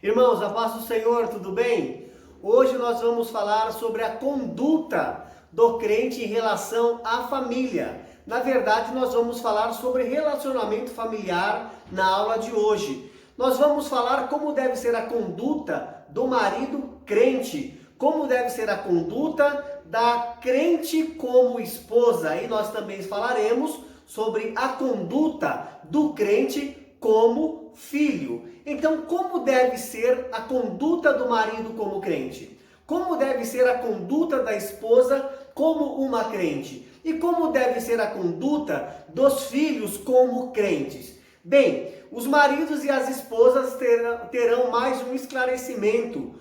Irmãos, a paz do Senhor, tudo bem? Hoje nós vamos falar sobre a conduta do crente em relação à família. Na verdade, nós vamos falar sobre relacionamento familiar na aula de hoje. Nós vamos falar como deve ser a conduta do marido crente, como deve ser a conduta da crente como esposa. E nós também falaremos sobre a conduta do crente como filho. Então, como deve ser a conduta do marido como crente? Como deve ser a conduta da esposa como uma crente? E como deve ser a conduta dos filhos como crentes? Bem, os maridos e as esposas terão mais um esclarecimento,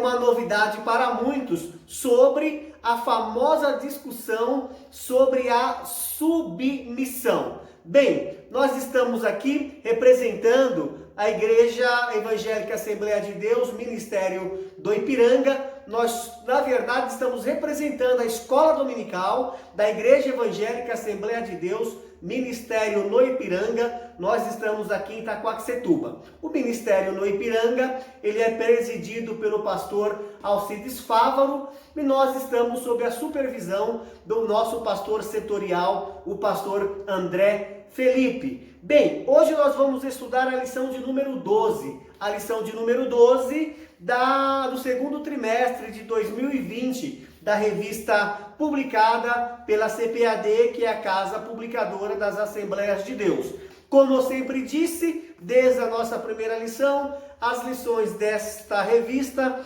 uma novidade para muitos, sobre a famosa discussão sobre a submissão. Bem, nós estamos aqui representando a Igreja Evangélica Assembleia de Deus, Ministério do Ipiranga. Nós, na verdade, estamos representando a Escola Dominical da Igreja Evangélica Assembleia de Deus, Ministério no Ipiranga. Nós estamos aqui em Itaquaquecetuba. O Ministério no Ipiranga, ele é presidido pelo pastor Alcides Fávaro e nós estamos sob a supervisão do nosso pastor setorial, o pastor André Felipe. Bem, hoje nós vamos estudar a lição de número 12. A lição de número 12 do segundo trimestre de 2020, da revista publicada pela CPAD, que é a Casa Publicadora das Assembleias de Deus. Como eu sempre disse, desde a nossa primeira lição, as lições desta revista,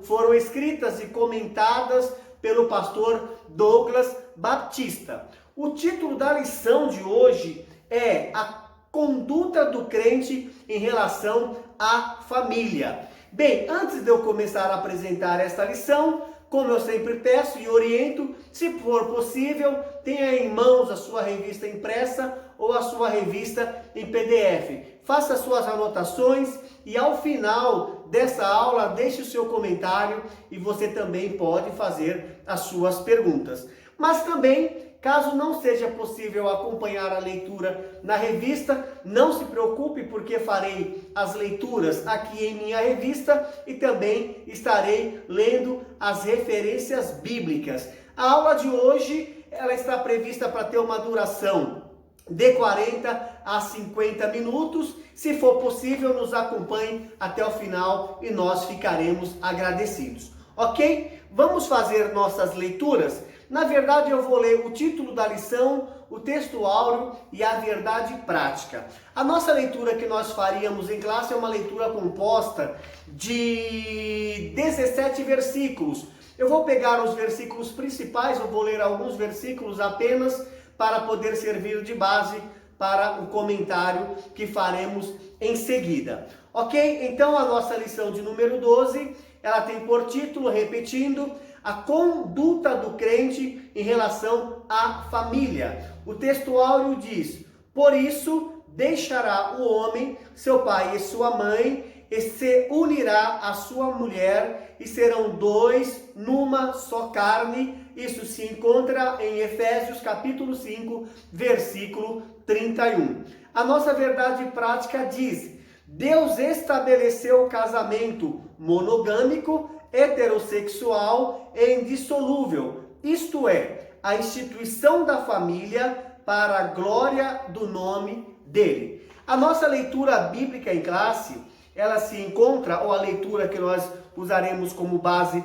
foram escritas e comentadas pelo pastor Douglas Baptista. O título da lição de hoje é a conduta do crente em relação à família. Bem, antes de eu começar a apresentar esta lição, como eu sempre peço e oriento, se for possível, tenha em mãos a sua revista impressa ou a sua revista em PDF. Faça suas anotações e ao final dessa aula deixe o seu comentário e você também pode fazer as suas perguntas. Mas também, caso não seja possível acompanhar a leitura na revista, não se preocupe, porque farei as leituras aqui em minha revista e também estarei lendo as referências bíblicas. A aula de hoje, ela está prevista para ter uma duração de 40 a 50 minutos. Se for possível, nos acompanhe até o final e nós ficaremos agradecidos. Ok? Vamos fazer nossas leituras? Na verdade, eu vou ler o título da lição, o texto áureo e a verdade prática. A nossa leitura que nós faríamos em classe é uma leitura composta de 17 versículos. Eu vou pegar os versículos principais, eu vou ler alguns versículos apenas para poder servir de base para o comentário que faremos em seguida. Ok? Então, a nossa lição de número 12, ela tem por título, repetindo, a conduta do crente em relação à família. O texto áureo diz: por isso deixará o homem seu pai e sua mãe, e se unirá à sua mulher, e serão dois numa só carne. Isso se encontra em Efésios capítulo 5, versículo 31. A nossa verdade prática diz: Deus estabeleceu o casamento monogâmico, heterossexual e indissolúvel, isto é, a instituição da família para a glória do nome dele. A nossa leitura bíblica em classe, ela se encontra, ou a leitura que nós usaremos como base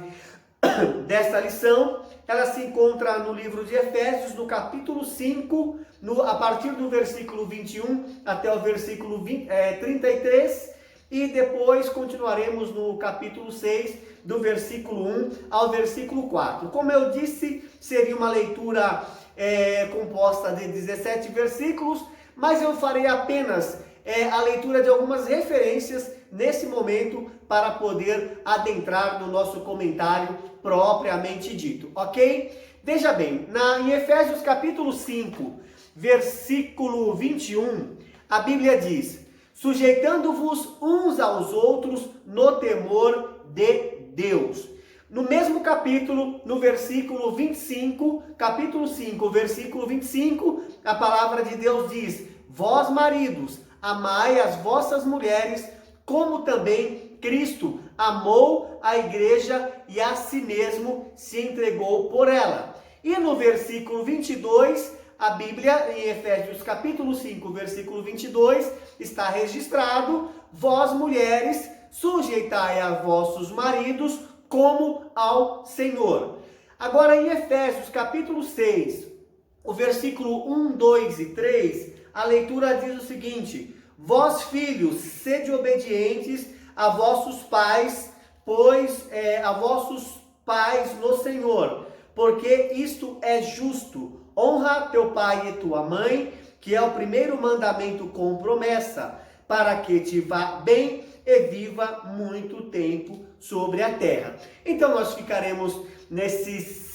desta lição, ela se encontra no livro de Efésios, no capítulo 5, a partir do versículo 21 até o versículo 33, e depois continuaremos no capítulo 6, do versículo 1 ao versículo 4. Como eu disse, seria uma leitura composta de 17 versículos, mas eu farei apenas a leitura de algumas referências nesse momento para poder adentrar no nosso comentário propriamente dito, ok? Veja bem, em Efésios capítulo 5, versículo 21, a Bíblia diz: sujeitando-vos uns aos outros no temor de Deus. No mesmo capítulo, no versículo 25, capítulo 5, versículo 25, a palavra de Deus diz: vós maridos, amai as vossas mulheres como também Cristo amou a igreja e a si mesmo se entregou por ela. E no versículo 22, a Bíblia, em Efésios capítulo 5, versículo 22, está registrado: vós mulheres, sujeitai a vossos maridos como ao Senhor. Agora em Efésios capítulo 6, o versículo 1, 2 e 3, a leitura diz o seguinte: vós filhos, sede obedientes a vossos pais, pois a vossos pais no Senhor, porque isto é justo. Honra teu pai e tua mãe, que é o primeiro mandamento com promessa, para que te vá bem e viva muito tempo sobre a terra. Então nós ficaremos nesses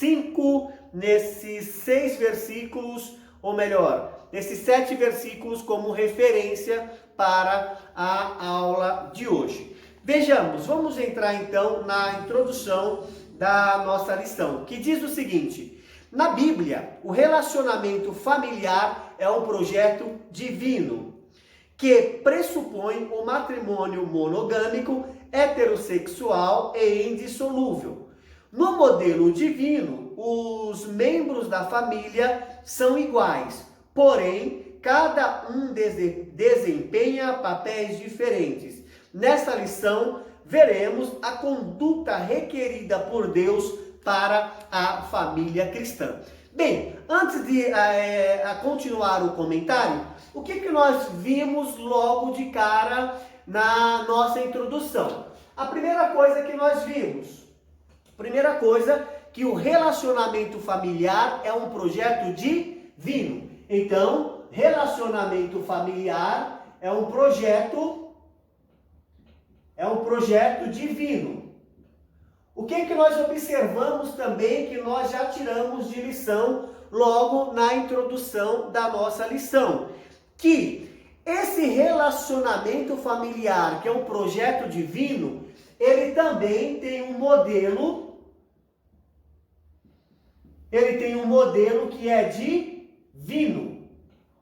6 versículos, ou melhor, nesses 7 versículos como referência para a aula de hoje. Vejamos, vamos entrar então na introdução da nossa lição, que diz o seguinte: na Bíblia, o relacionamento familiar é um projeto divino, que pressupõe o matrimônio monogâmico, heterossexual e indissolúvel. No modelo divino, os membros da família são iguais, porém, cada um desempenha papéis diferentes. Nessa lição, veremos a conduta requerida por Deus para a família cristã. Bem, antes de continuar o comentário, o que nós vimos logo de cara na nossa introdução? A primeira coisa que nós vimos, que o relacionamento familiar é um projeto divino. Então, relacionamento familiar é um projeto divino. O que nós observamos também, que nós já tiramos de lição logo na introdução da nossa lição, que esse relacionamento familiar, que é um projeto divino, ele também tem um modelo, que é divino,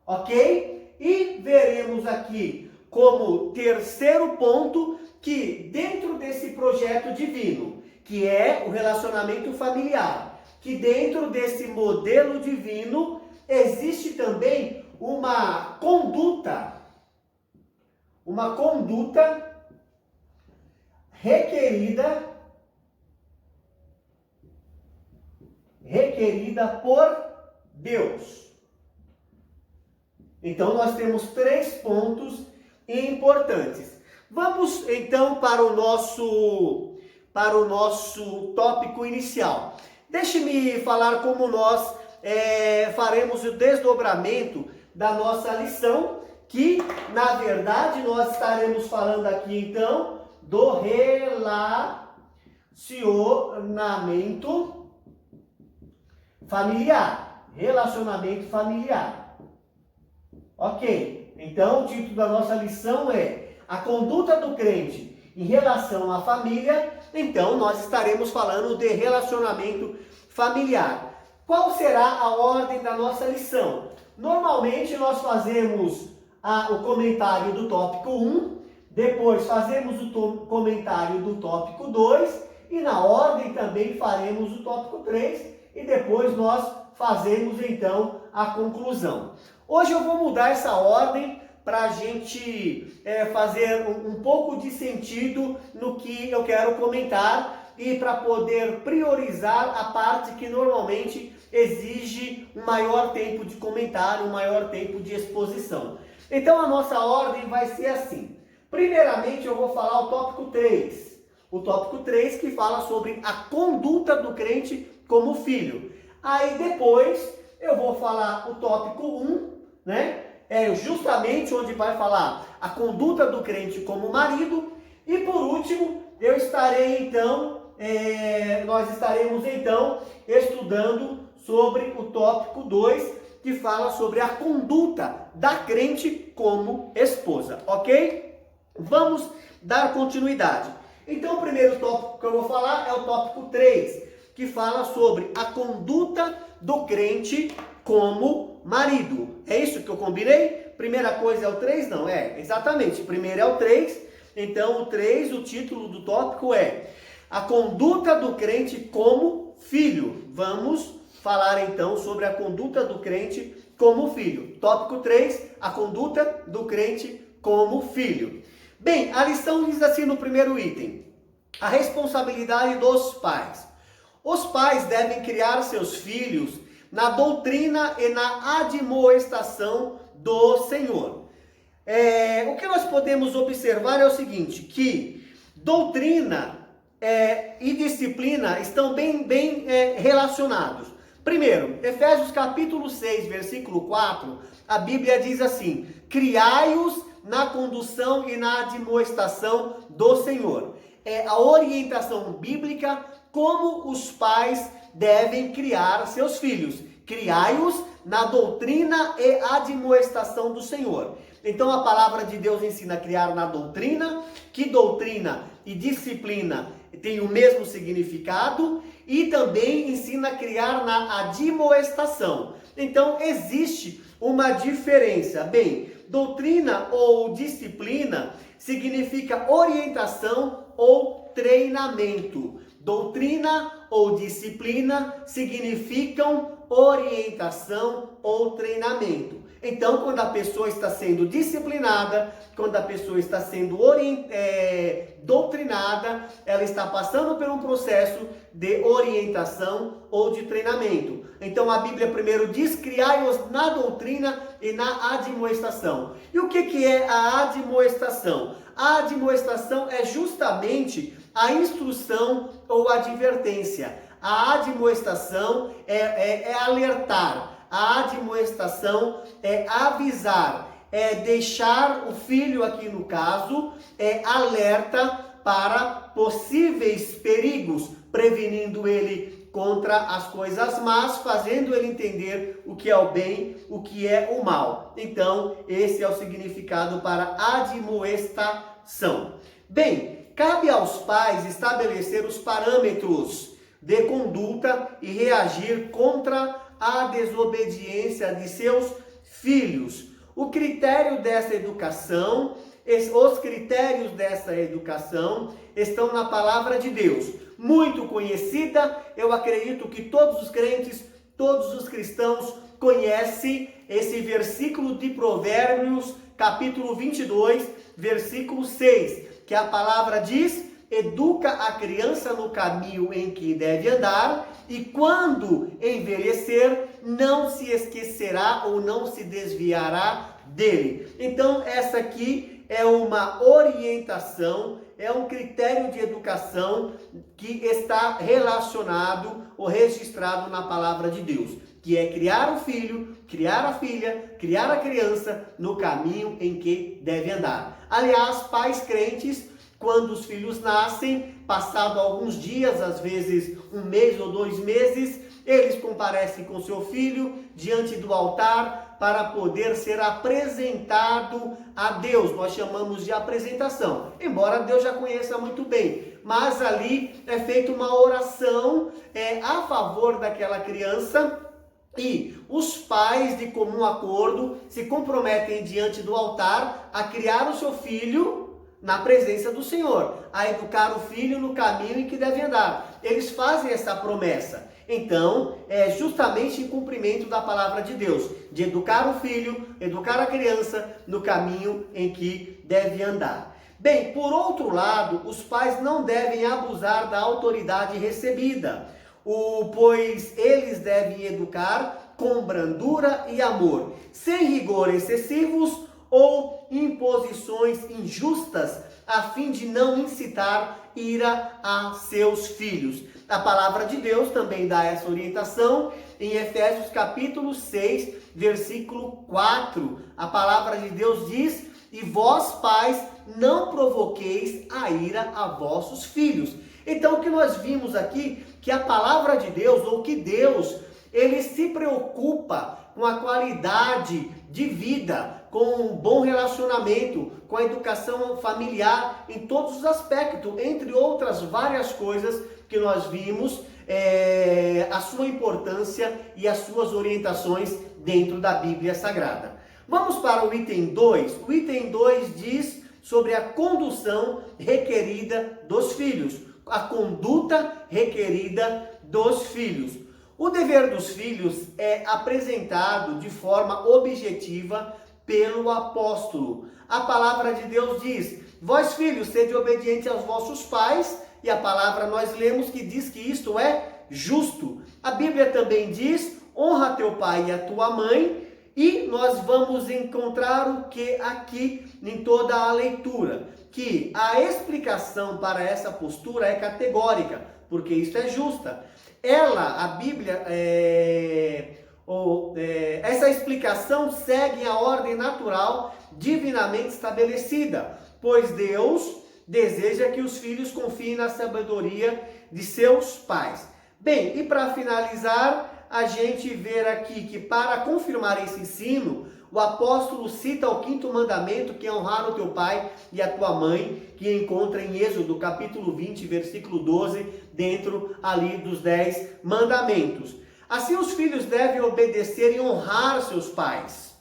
ok? E veremos aqui como terceiro ponto que dentro desse projeto divino, que é o relacionamento familiar, que dentro desse modelo divino existe também uma conduta requerida por Deus. Então nós temos 3 pontos importantes. Vamos então para o nosso tópico inicial. Deixe-me falar como nós faremos o desdobramento da nossa lição, que na verdade nós estaremos falando aqui então do relacionamento familiar. Ok, então o título da nossa lição é a conduta do crente em relação à família. Então nós estaremos falando de relacionamento familiar. Qual será a ordem da nossa lição? Normalmente nós fazemos o comentário do tópico 1, depois fazemos o comentário do tópico 2 e na ordem também faremos o tópico 3 e depois nós fazemos então a conclusão. Hoje eu vou mudar essa ordem para a gente fazer um pouco de sentido no que eu quero comentar e para poder priorizar a parte que normalmente exige um maior tempo de comentário, um maior tempo de exposição. Então a nossa ordem vai ser assim. Primeiramente eu vou falar o tópico 3. O tópico 3 que fala sobre a conduta do crente como filho. Aí depois eu vou falar o tópico 1, né? É justamente onde vai falar a conduta do crente como marido. E por último, nós estaremos então estudando sobre o tópico 2, que fala sobre a conduta da crente como esposa, ok? Vamos dar continuidade. Então o primeiro tópico que eu vou falar é o tópico 3, que fala sobre a conduta do crente como marido. É isso que eu combinei? Primeira coisa é o 3? Não, exatamente. Primeiro é o 3, Então, o 3, o título do tópico é a conduta do crente como filho. Vamos falar então sobre a conduta do crente como filho. Tópico 3, a conduta do crente como filho. Bem, a lição diz assim no primeiro item: a responsabilidade dos pais. Os pais devem criar seus filhos na doutrina e na admoestação do Senhor. O que nós podemos observar é o seguinte, que doutrina e disciplina estão bem relacionados. Primeiro, Efésios capítulo 6, versículo 4, a Bíblia diz assim: criai-os na condução e na admoestação do Senhor. É a orientação bíblica como os pais devem criar seus filhos. Criai-os na doutrina e admoestação do Senhor. Então a palavra de Deus ensina a criar na doutrina, que doutrina e disciplina têm o mesmo significado, e também ensina a criar na admoestação. Então existe uma diferença. Bem, doutrina ou disciplina significa orientação ou treinamento. Doutrina ou disciplina significam orientação ou treinamento. Então, quando a pessoa está sendo disciplinada, quando a pessoa está sendo doutrinada, ela está passando por um processo de orientação ou de treinamento. Então, a Bíblia primeiro diz: criai-os na doutrina e na admoestação. E o que é a admoestação? A admoestação é justamente a instrução ou advertência. A admoestação é alertar. A admoestação é avisar, é deixar o filho, aqui no caso, alerta para possíveis perigos, prevenindo ele contra as coisas más, fazendo ele entender o que é o bem, o que é o mal. Então, esse é o significado para admoestação. Bem, cabe aos pais estabelecer os parâmetros de conduta e reagir contra a desobediência de seus filhos. O critério dessa educação, os critérios dessa educação estão na palavra de Deus, muito conhecida. Eu acredito que todos os crentes, todos os cristãos conhecem esse versículo de Provérbios, capítulo 22, versículo 6, que a palavra diz: educa a criança no caminho em que deve andar, e quando envelhecer, não se esquecerá ou não se desviará dele. Então, essa aqui é uma orientação, é um critério de educação que está relacionado ou registrado na palavra de Deus, que é criar o filho, criar a filha, criar a criança no caminho em que deve andar. Aliás, pais crentes, quando os filhos nascem, passado alguns dias, às vezes 1 mês ou 2 meses, eles comparecem com seu filho diante do altar para poder ser apresentado a Deus. Nós chamamos de apresentação, embora Deus já conheça muito bem. Mas ali é feita uma oração a favor daquela criança, e os pais, de comum acordo, se comprometem diante do altar a criar o seu filho na presença do Senhor, a educar o filho no caminho em que deve andar. Eles fazem essa promessa. Então, é justamente em cumprimento da palavra de Deus, de educar o filho, educar a criança no caminho em que deve andar. Bem, por outro lado, os pais não devem abusar da autoridade recebida, pois eles devem educar com brandura e amor, sem rigor excessivos ou imposições injustas, a fim de não incitar ira a seus filhos. A palavra de Deus também dá essa orientação em Efésios capítulo 6, versículo 4. A palavra de Deus diz: e vós, pais, não provoqueis a ira a vossos filhos. Então, o que nós vimos aqui, que a palavra de Deus, ou que Deus, ele se preocupa com a qualidade de vida, com um bom relacionamento, com a educação familiar em todos os aspectos, entre outras várias coisas que nós vimos, a sua importância e as suas orientações dentro da Bíblia Sagrada. Vamos para o item 2. O item 2 diz sobre a condução requerida dos filhos, a conduta requerida dos filhos. O dever dos filhos é apresentado de forma objetiva pelo apóstolo. A palavra de Deus diz: vós filhos, sede obedientes aos vossos pais, e a palavra nós lemos que diz que isto é justo. A Bíblia também diz: honra teu pai e a tua mãe, e nós vamos encontrar o que aqui em toda a leitura? Que a explicação para essa postura é categórica, porque isso é justa. A Bíblia, essa explicação segue a ordem natural divinamente estabelecida, pois Deus deseja que os filhos confiem na sabedoria de seus pais. Bem, e para finalizar, a gente vê aqui que para confirmar esse ensino, o apóstolo cita o 5º mandamento, que é honrar o teu pai e a tua mãe, que encontra em Êxodo capítulo 20, versículo 12, dentro ali dos 10 mandamentos. Assim os filhos devem obedecer e honrar seus pais.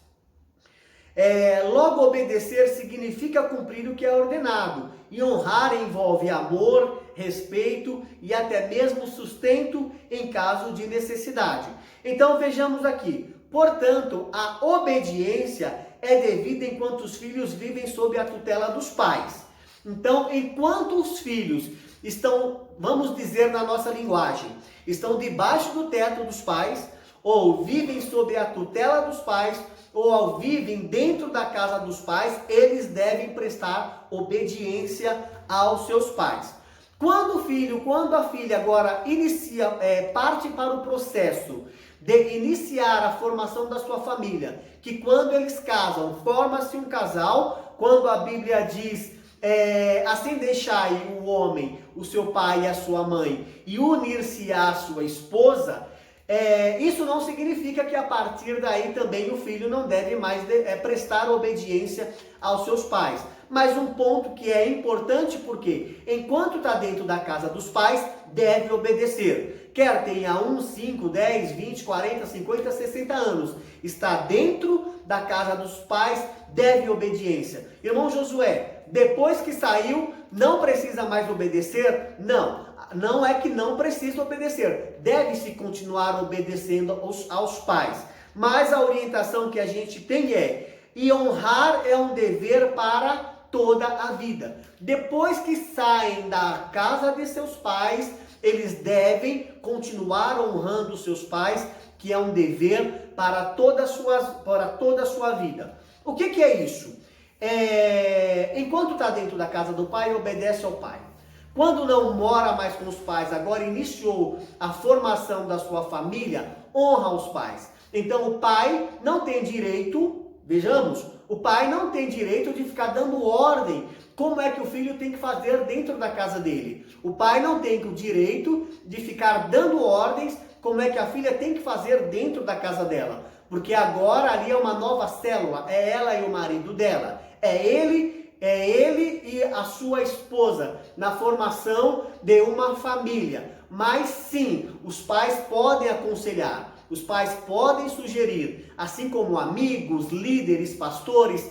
Logo, obedecer significa cumprir o que é ordenado, e honrar envolve amor, respeito e até mesmo sustento em caso de necessidade. Então vejamos aqui, portanto, a obediência é devida enquanto os filhos vivem sob a tutela dos pais. Então, enquanto os filhos estão, vamos dizer na nossa linguagem, estão debaixo do teto dos pais, ou vivem sob a tutela dos pais, ou vivem dentro da casa dos pais, eles devem prestar obediência aos seus pais. Quando a filha agora parte para o processo de iniciar a formação da sua família, que quando eles casam, forma-se um casal, quando a Bíblia diz, assim deixai o homem, o seu pai e a sua mãe, e unir-se à sua esposa, isso não significa que a partir daí também o filho não deve mais prestar obediência aos seus pais. Mas um ponto que é importante, porque enquanto está dentro da casa dos pais, deve obedecer. Quer tenha 1, 5, 10, 20, 40, 50, 60 anos. Está dentro da casa dos pais, deve obediência. Irmão Josué, depois que saiu, não precisa mais obedecer? Não é que não precisa obedecer. Deve-se continuar obedecendo aos pais. Mas a orientação que a gente tem e honrar é um dever para toda a vida. Depois que saem da casa de seus pais, eles devem continuar honrando seus pais, que é um dever para toda a sua vida. O que é isso? Enquanto está dentro da casa do pai, obedece ao pai. Quando não mora mais com os pais, agora iniciou a formação da sua família, honra os pais. Então o pai não tem direito, vejamos, o pai não tem direito de ficar dando ordem como é que o filho tem que fazer dentro da casa dele. O pai não tem o direito de ficar dando ordens como é que a filha tem que fazer dentro da casa dela. Porque agora ali é uma nova célula, é ela e o marido dela. É ele e a sua esposa na formação de uma família. Mas sim, os pais podem aconselhar, os pais podem sugerir, assim como amigos, líderes, pastores,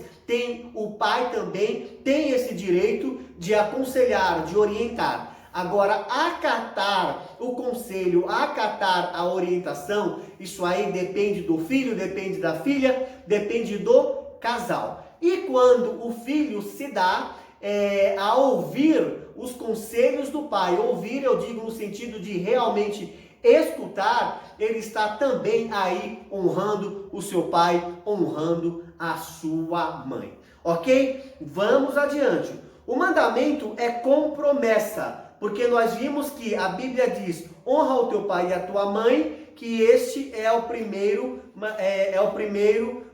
o pai também tem esse direito de aconselhar, de orientar. Agora, acatar o conselho, acatar a orientação, isso aí depende do filho, depende da filha, depende do casal. E quando o filho se dá a ouvir os conselhos do pai, ouvir eu digo no sentido de realmente escutar, ele está também aí honrando o seu pai, honrando a sua mãe. Ok? Vamos adiante. O mandamento é com promessa, porque nós vimos que a Bíblia diz, honra o teu pai e a tua mãe, que este é o primeiro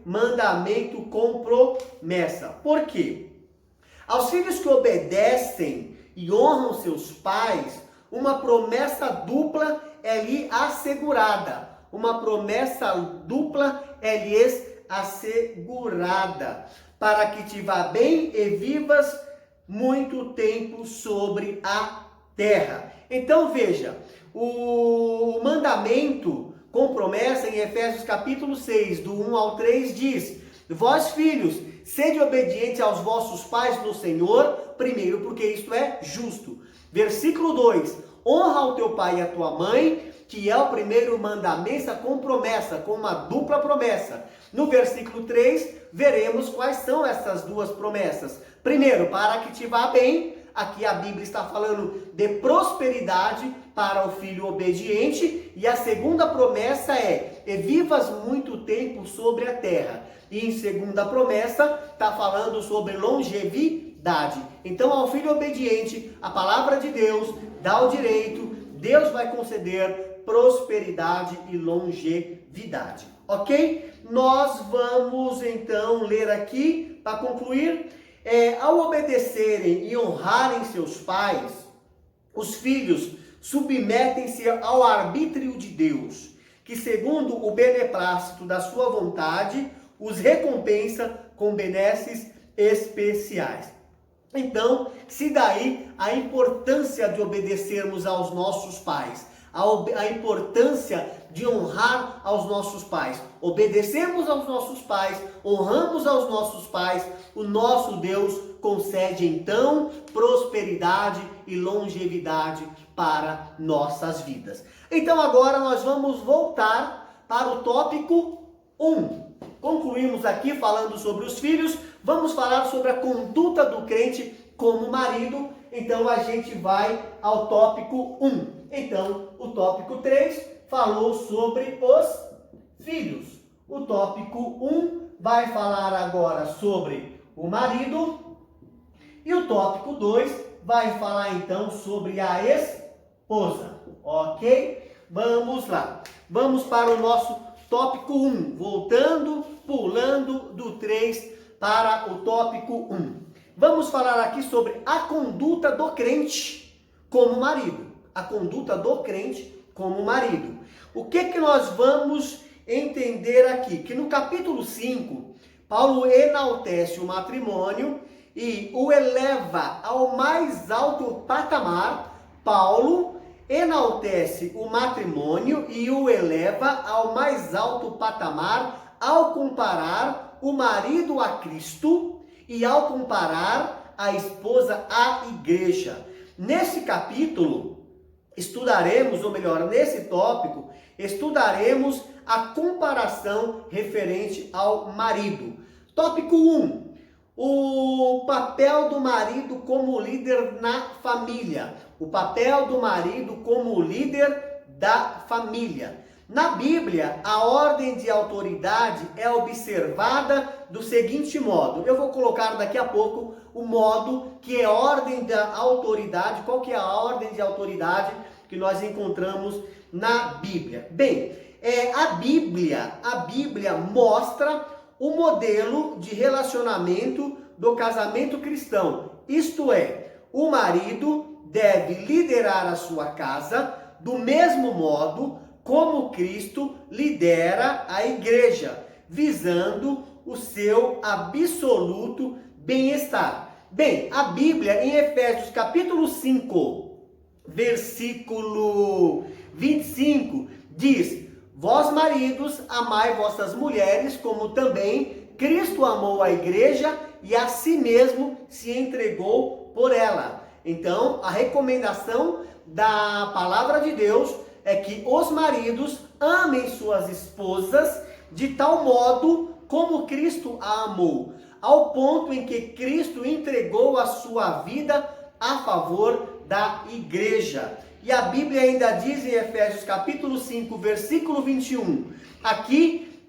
mandamento com promessa. Por quê? Aos filhos que obedecem e honram seus pais, uma promessa dupla é lhe assegurada. Uma promessa dupla é lhes assegurada, para que te vá bem e vivas muito tempo sobre a terra. Então veja, o mandamento com promessa em Efésios capítulo 6, do 1 ao 3 diz, vós filhos, sede obediente aos vossos pais no Senhor, primeiro, porque isto é justo. Versículo 2, honra o teu pai e a tua mãe, que é o primeiro mandamento com promessa, com uma dupla promessa. No versículo 3, veremos quais são essas duas promessas. Primeiro, para que te vá bem. Aqui a Bíblia está falando de prosperidade para o filho obediente. E a segunda promessa é, e vivas muito tempo sobre a terra. E em segunda promessa, está falando sobre longevidade. Então, ao filho obediente, a palavra de Deus dá o direito, Deus vai conceder prosperidade e longevidade. Ok? Nós vamos então ler aqui, para concluir, ao obedecerem e honrarem seus pais, os filhos submetem-se ao arbítrio de Deus, que segundo o beneplácito da sua vontade, os recompensa com benesses especiais. Então, se daí a importância de obedecermos aos nossos pais, a importância de honrar aos nossos pais. Obedecemos aos nossos pais, honramos aos nossos pais, o nosso Deus concede então prosperidade e longevidade para nossas vidas. Então agora nós vamos voltar para o tópico 1. Concluímos aqui falando sobre os filhos, vamos falar sobre a conduta do crente como marido. Então a gente vai ao tópico 1. Então, o tópico 3 falou sobre os filhos. O tópico 1 vai falar agora sobre o marido. E o tópico 2 vai falar então sobre a esposa. Ok? Vamos lá. Vamos para o nosso tópico 1. Voltando, pulando do 3 para o tópico 1. Vamos falar aqui sobre a conduta do crente como marido. A conduta do crente como marido. O que nós vamos entender aqui? Que no capítulo 5, Paulo enaltece o matrimônio e o eleva ao mais alto patamar. Paulo enaltece o matrimônio e o eleva ao mais alto patamar ao comparar o marido a Cristo e ao comparar a esposa à igreja. Nesse capítulo, estudaremos, ou melhor, nesse tópico, estudaremos a comparação referente ao marido. Tópico 1. O papel do marido como líder na família. O papel do marido como líder da família. Na Bíblia, a ordem de autoridade é observada do seguinte modo. Eu vou colocar daqui a pouco o modo que é ordem da autoridade. Qual que é a ordem de autoridade que nós encontramos na Bíblia? Bem, a Bíblia mostra o modelo de relacionamento do casamento cristão. Isto é, o marido deve liderar a sua casa do mesmo modo como Cristo lidera a igreja, visando o seu absoluto bem-estar. Bem, a Bíblia em Efésios capítulo 5, versículo 25, diz: vós maridos, amai vossas mulheres, como também Cristo amou a igreja e a si mesmo se entregou por ela. Então, a recomendação da palavra de Deus é que os maridos amem suas esposas de tal modo como Cristo a amou, ao ponto em que Cristo entregou a sua vida a favor da igreja. E a Bíblia ainda diz em Efésios capítulo 5, versículo 21, aqui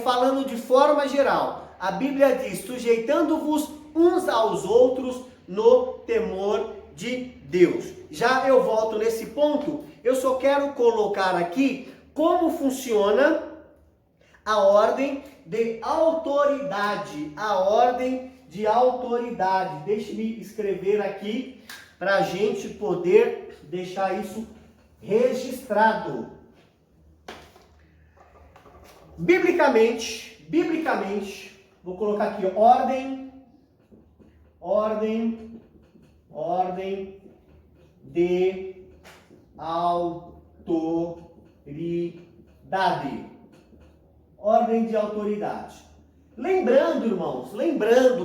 falando de forma geral, a Bíblia diz: sujeitando-vos uns aos outros no temor de Deus. Já eu volto nesse ponto, eu só quero colocar aqui como funciona a ordem de autoridade. A ordem de autoridade. Deixe-me escrever aqui para a gente poder deixar isso registrado. Biblicamente, vou colocar aqui ordem de autoridade. Ordem de autoridade. Lembrando, irmãos,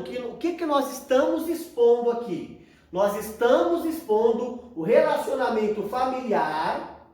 que o que nós estamos expondo aqui? Nós estamos expondo o relacionamento familiar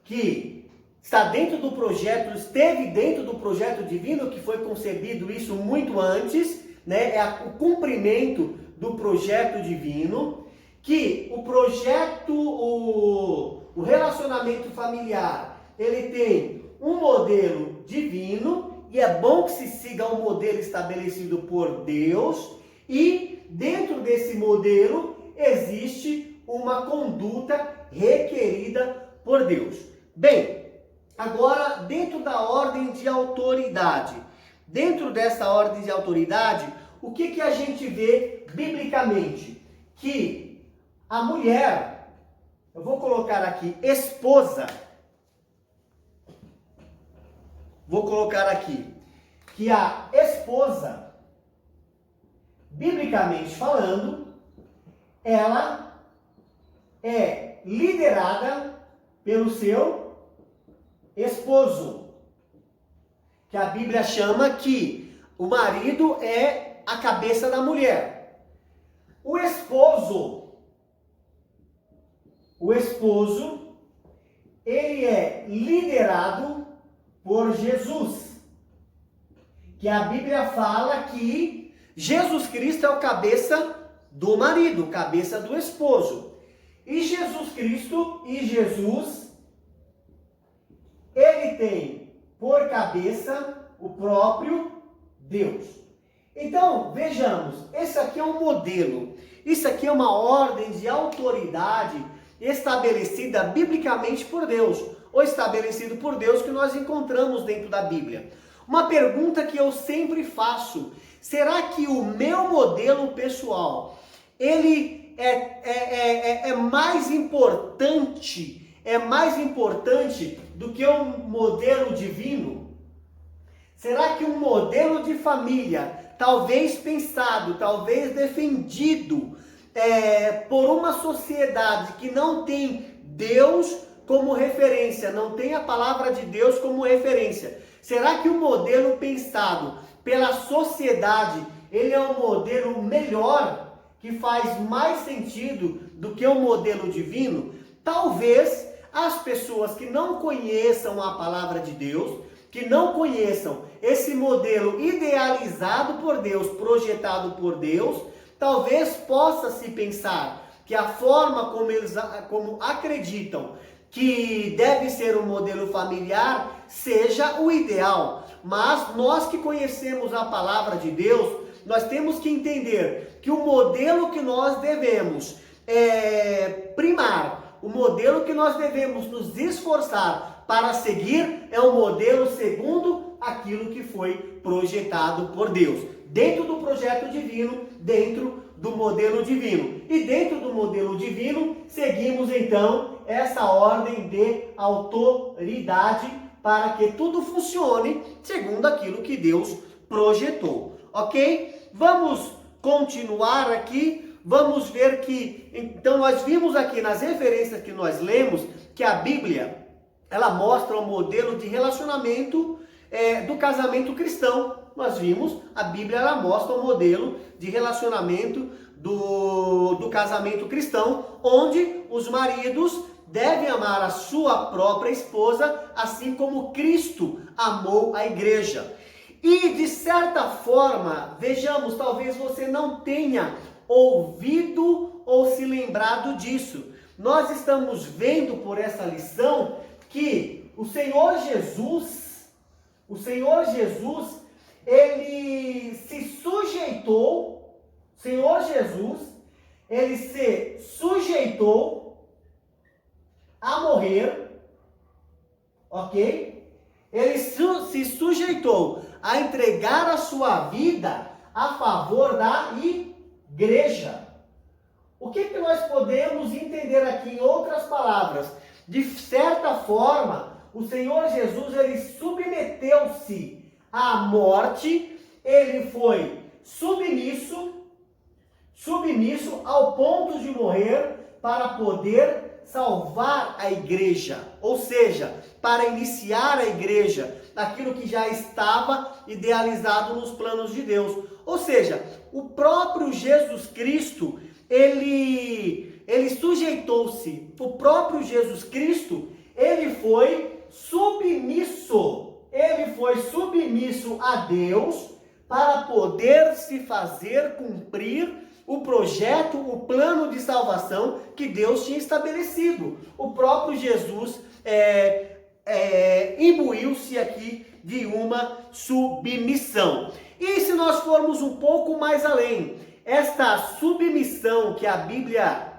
que está dentro do projeto, esteve dentro do projeto divino, que foi concebido isso muito antes, né? É o cumprimento do projeto divino, que o projeto, o relacionamento familiar, ele tem um modelo divino, e é bom que se siga o modelo estabelecido por Deus, e dentro desse modelo existe uma conduta requerida por Deus. Bem, agora dentro da ordem de autoridade, dentro dessa ordem de autoridade, o que a gente vê biblicamente? Que a mulher, eu vou colocar aqui esposa, vou colocar aqui que a esposa, biblicamente falando, ela é liderada pelo seu esposo, que a Bíblia chama que o marido é a cabeça da mulher. O esposo, ele é liderado por Jesus, que a Bíblia fala que Jesus Cristo é o cabeça do marido, cabeça do esposo. E Jesus Cristo e Jesus, ele tem por cabeça o próprio Deus. Então, vejamos, esse aqui é um modelo, isso aqui é uma ordem de autoridade estabelecida biblicamente por Deus, ou estabelecido por Deus, que nós encontramos dentro da Bíblia. Uma pergunta que eu sempre faço: será que o meu modelo pessoal, ele é mais importante do que um modelo divino? Será que um modelo de família, talvez pensado, talvez defendido por uma sociedade que não tem Deus como referência, não tem a palavra de Deus como referência, será que o modelo pensado pela sociedade, ele é um modelo melhor, que faz mais sentido do que o modelo divino? Talvez as pessoas que não conheçam a palavra de Deus, que não conheçam esse modelo idealizado por Deus, projetado por Deus, talvez possa se pensar que a forma como acreditam que deve ser um modelo familiar seja o ideal. Mas nós que conhecemos a palavra de Deus, nós temos que entender que o modelo que nós devemos primar, o modelo que nós devemos nos esforçar para seguir é o modelo segundo aquilo que foi projetado por Deus. Dentro do projeto divino, dentro do modelo divino. E dentro do modelo divino, seguimos então essa ordem de autoridade para que tudo funcione segundo aquilo que Deus projetou. Ok? Vamos continuar aqui. Vamos ver que, então nós vimos aqui nas referências que nós lemos, que a Bíblia, ela mostra o modelo de relacionamento do casamento cristão. Nós vimos, a Bíblia, ela mostra o modelo de relacionamento do casamento cristão, onde os maridos devem amar a sua própria esposa, assim como Cristo amou a igreja. E, de certa forma, vejamos, talvez você não tenha ouvido ou se lembrado disso. Nós estamos vendo por essa lição que o Senhor Jesus, ele se sujeitou a morrer, ok? Ele se sujeitou a entregar a sua vida a favor da igreja. O que nós podemos entender aqui, em outras palavras? De certa forma, o Senhor Jesus, ele submeteu-se à morte, ele foi submisso ao ponto de morrer para poder salvar a igreja, ou seja, para iniciar a igreja, daquilo que já estava idealizado nos planos de Deus. Ou seja, o próprio Jesus Cristo, ele sujeitou-se, o próprio Jesus Cristo, ele foi submisso a Deus para poder se fazer cumprir o projeto, o plano de salvação que Deus tinha estabelecido. O próprio Jesus imbuiu-se aqui de uma submissão. E se nós formos um pouco mais além, esta submissão que a Bíblia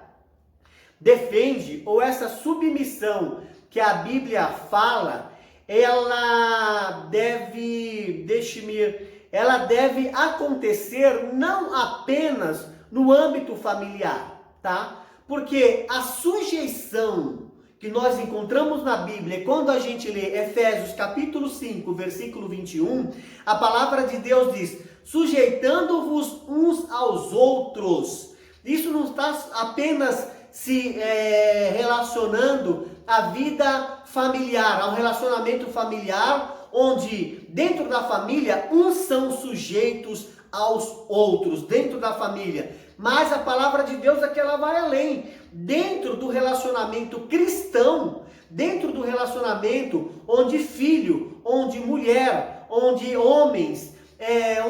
defende, ou essa submissão que a Bíblia fala, ela deve acontecer não apenas no âmbito familiar, tá? Porque a sujeição que nós encontramos na Bíblia, quando a gente lê Efésios capítulo 5, versículo 21, a palavra de Deus diz: sujeitando-vos uns aos outros. Isso não está apenas se relacionando à vida familiar, ao relacionamento familiar, onde dentro da família uns são sujeitos aos outros, dentro da família. Mas a palavra de Deus é que ela vai além. Dentro do relacionamento cristão, dentro do relacionamento onde filho, onde mulher, onde homens,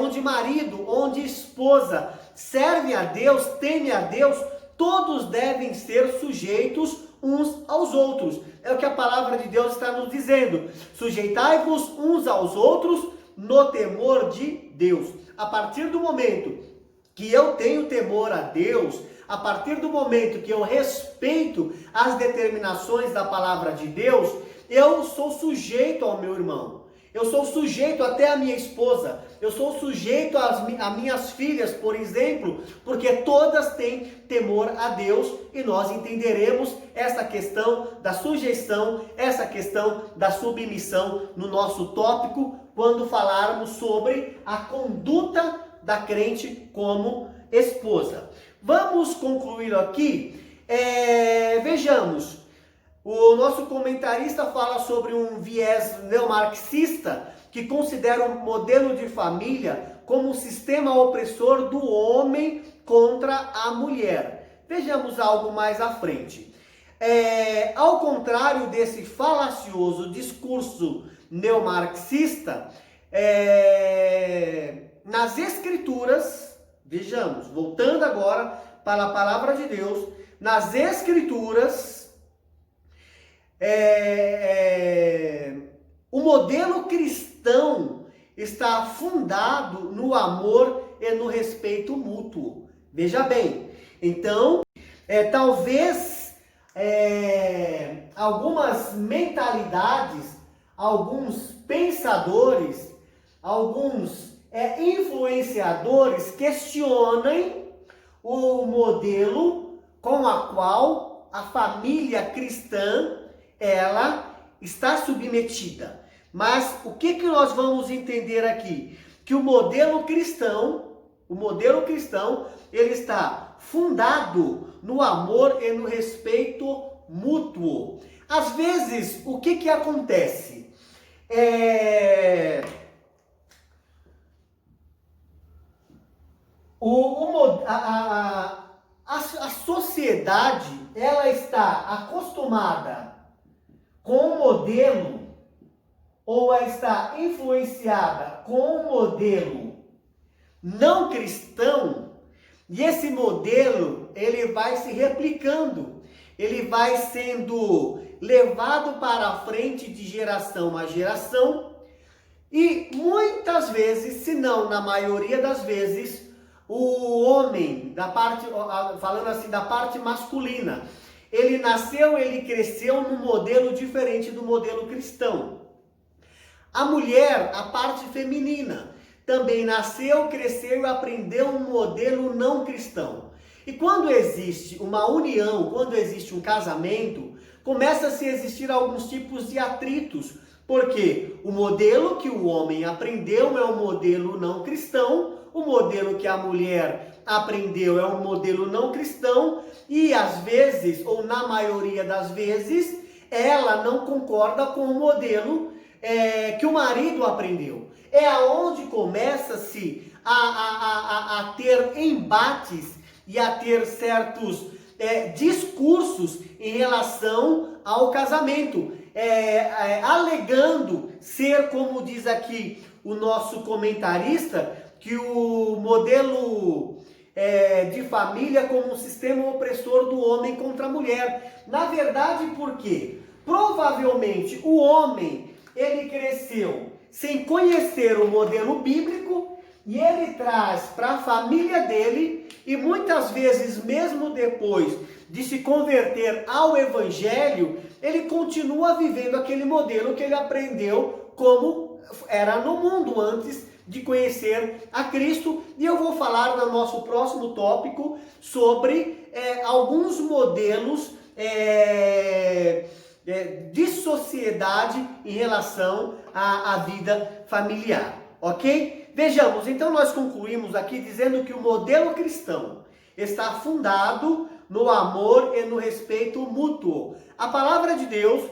onde marido, onde esposa servem a Deus, temem a Deus, todos devem ser sujeitos uns aos outros. É o que a palavra de Deus está nos dizendo. Sujeitai-vos uns aos outros no temor de Deus. A partir do momento que eu tenho temor a Deus, a partir do momento que eu respeito as determinações da palavra de Deus, eu sou sujeito ao meu irmão. Eu sou sujeito até à minha esposa. Eu sou sujeito às minhas filhas, por exemplo, porque todas têm temor a Deus, e nós entenderemos essa questão da sujeição, essa questão da submissão no nosso tópico, quando falarmos sobre a conduta da crente como esposa. Vamos concluir aqui. Vejamos. O nosso comentarista fala sobre um viés neomarxista que considera um modelo de família como um sistema opressor do homem contra a mulher. Vejamos algo mais à frente. Ao contrário desse falacioso discurso neomarxista, nas Escrituras, vejamos, voltando agora para a palavra de Deus, nas Escrituras, o modelo cristão está fundado no amor e no respeito mútuo. Veja bem, então, talvez algumas mentalidades, alguns pensadores, alguns influenciadores questionem o modelo com a qual a família cristã ela está submetida. Mas o que nós vamos entender aqui? Que o modelo cristão, ele está fundado no amor e no respeito mútuo. Às vezes, o que acontece? A sociedade, ela está acostumada com um modelo, ou ela está influenciada com um modelo não cristão, e esse modelo, ele vai se replicando, ele vai sendo levado para a frente de geração a geração, e muitas vezes, se não na maioria das vezes, o homem, falando assim, da parte masculina, ele nasceu, ele cresceu num modelo diferente do modelo cristão. A mulher, a parte feminina, também nasceu, cresceu e aprendeu um modelo não cristão. E quando existe uma união, quando existe um casamento, começa-se a existir alguns tipos de atritos, porque o modelo que o homem aprendeu é um modelo não cristão, o modelo que a mulher aprendeu é um modelo não cristão e às vezes, ou na maioria das vezes, ela não concorda com o modelo que o marido aprendeu. É aonde começa-se a ter embates e a ter certos discursos em relação ao casamento, alegando ser, como diz aqui o nosso comentarista, que o modelo de família como um sistema opressor do homem contra a mulher. Na verdade, por quê? Provavelmente o homem, ele cresceu sem conhecer o modelo bíblico e ele traz para a família dele, e muitas vezes mesmo depois de se converter ao evangelho, ele continua vivendo aquele modelo que ele aprendeu como era no mundo antes de conhecer a Cristo. E eu vou falar no nosso próximo tópico sobre alguns modelos de sociedade em relação à vida familiar, ok? Vejamos, então nós concluímos aqui dizendo que o modelo cristão está fundado no amor e no respeito mútuo. A palavra de Deus,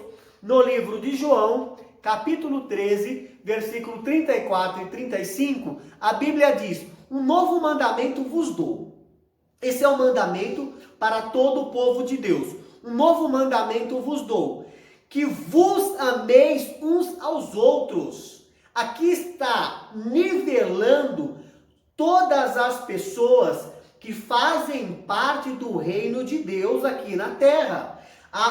no livro de João, capítulo 13, versículo 34 e 35, a Bíblia diz: um novo mandamento vos dou. Esse é o mandamento para todo o povo de Deus. Um novo mandamento vos dou, que vos ameis uns aos outros. Aqui está nivelando todas as pessoas que fazem parte do reino de Deus aqui na terra.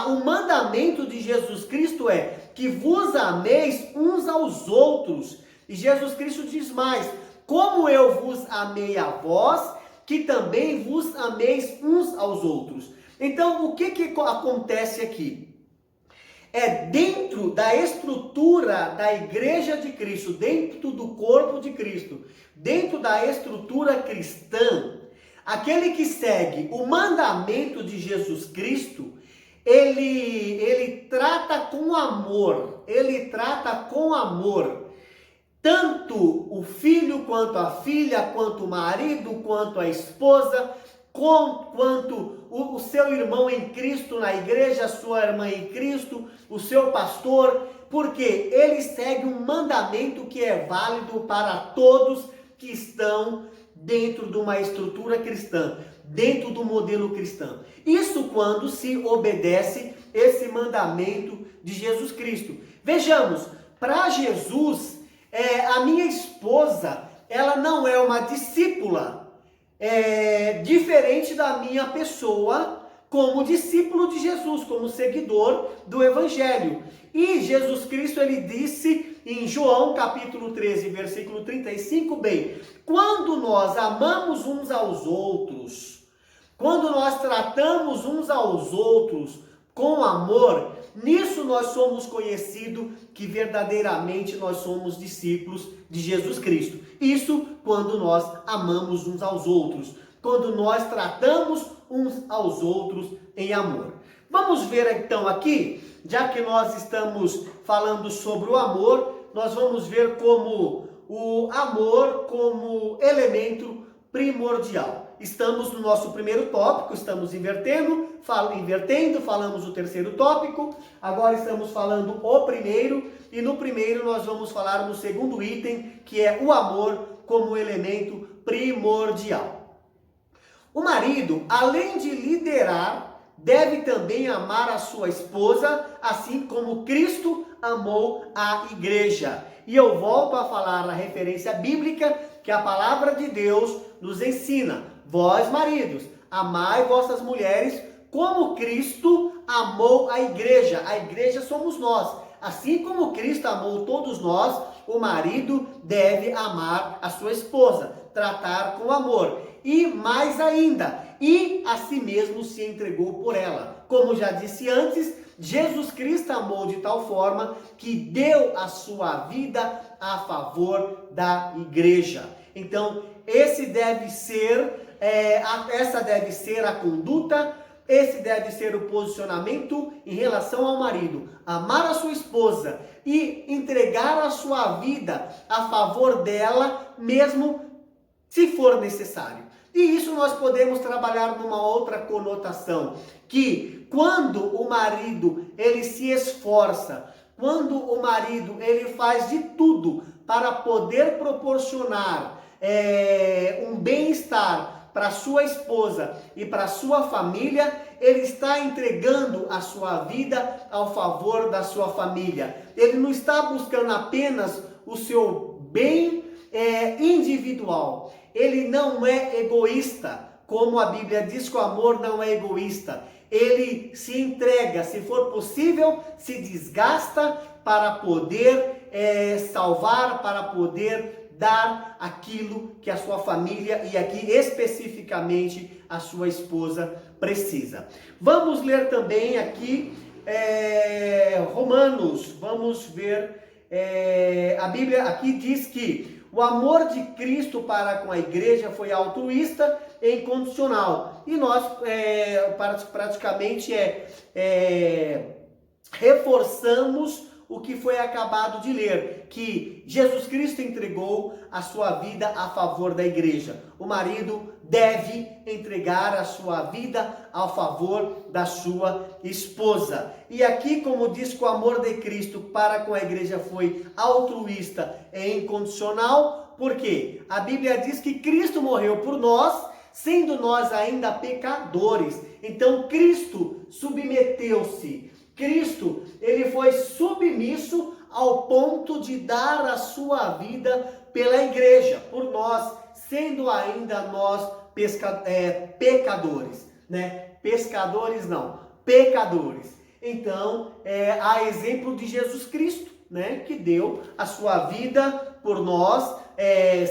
O mandamento de Jesus Cristo é que vos ameis uns aos outros. E Jesus Cristo diz mais: como eu vos amei a vós, que também vos ameis uns aos outros. Então, o que acontece aqui? Dentro da estrutura da igreja de Cristo, dentro do corpo de Cristo, dentro da estrutura cristã, aquele que segue o mandamento de Jesus Cristo, ele trata com amor, tanto o filho, quanto a filha, quanto o marido, quanto a esposa, quanto o seu irmão em Cristo na igreja, a sua irmã em Cristo, o seu pastor, porque ele segue um mandamento que é válido para todos que estão dentro de uma estrutura cristã, dentro do modelo cristão. Isso quando se obedece esse mandamento de Jesus Cristo. Vejamos, para Jesus, a minha esposa, ela não é uma discípula, diferente da minha pessoa, como discípulo de Jesus, como seguidor do Evangelho. E Jesus Cristo, ele disse em João capítulo 13, versículo 35, bem, quando nós amamos uns aos outros, quando nós tratamos uns aos outros com amor, nisso nós somos conhecidos que verdadeiramente nós somos discípulos de Jesus Cristo. Isso quando nós amamos uns aos outros, quando nós tratamos uns aos outros em amor. Vamos ver então aqui, já que nós estamos falando sobre o amor, nós vamos ver como o amor como elemento primordial. Estamos no nosso primeiro tópico, estamos invertendo, falamos o terceiro tópico, agora estamos falando o primeiro, e no primeiro nós vamos falar no segundo item, que é o amor como elemento primordial. O marido, além de liderar, deve também amar a sua esposa, assim como Cristo amou a igreja. E eu volto a falar na referência bíblica que a palavra de Deus nos ensina. Vós, maridos, amai vossas mulheres como Cristo amou a igreja. A igreja somos nós. Assim como Cristo amou todos nós, o marido deve amar a sua esposa, tratar com amor. E mais ainda, e a si mesmo se entregou por ela. Como já disse antes, Jesus Cristo amou de tal forma que deu a sua vida a favor da igreja. Então, essa deve ser a conduta, esse deve ser o posicionamento em relação ao marido. Amar a sua esposa e entregar a sua vida a favor dela, mesmo se for necessário. E isso nós podemos trabalhar numa outra conotação, que quando o marido ele se esforça, quando o marido ele faz de tudo para poder proporcionar um bem-estar para sua esposa e para sua família, ele está entregando a sua vida ao favor da sua família. Ele não está buscando apenas o seu bem individual. Ele não é egoísta, como a Bíblia diz que o amor não é egoísta. Ele se entrega, se for possível, se desgasta para poder salvar, para poder dar aquilo que a sua família e aqui especificamente a sua esposa precisa. Vamos ler também aqui Romanos, vamos ver, a Bíblia aqui diz que o amor de Cristo para com a igreja foi altruísta e incondicional. E nós praticamente reforçamos o que foi acabado de ler, que Jesus Cristo entregou a sua vida a favor da igreja. O marido deve entregar a sua vida ao favor da sua esposa. E aqui, como diz que o amor de Cristo para com a igreja foi altruísta e incondicional, porque a Bíblia diz que Cristo morreu por nós, sendo nós ainda pecadores. Então Cristo submeteu-se. Cristo, ele foi submisso ao ponto de dar a sua vida pela igreja, por nós, sendo ainda nós pecadores, né? Pescadores não, pecadores. Então, a exemplo de Jesus Cristo, né? Que deu a sua vida por nós,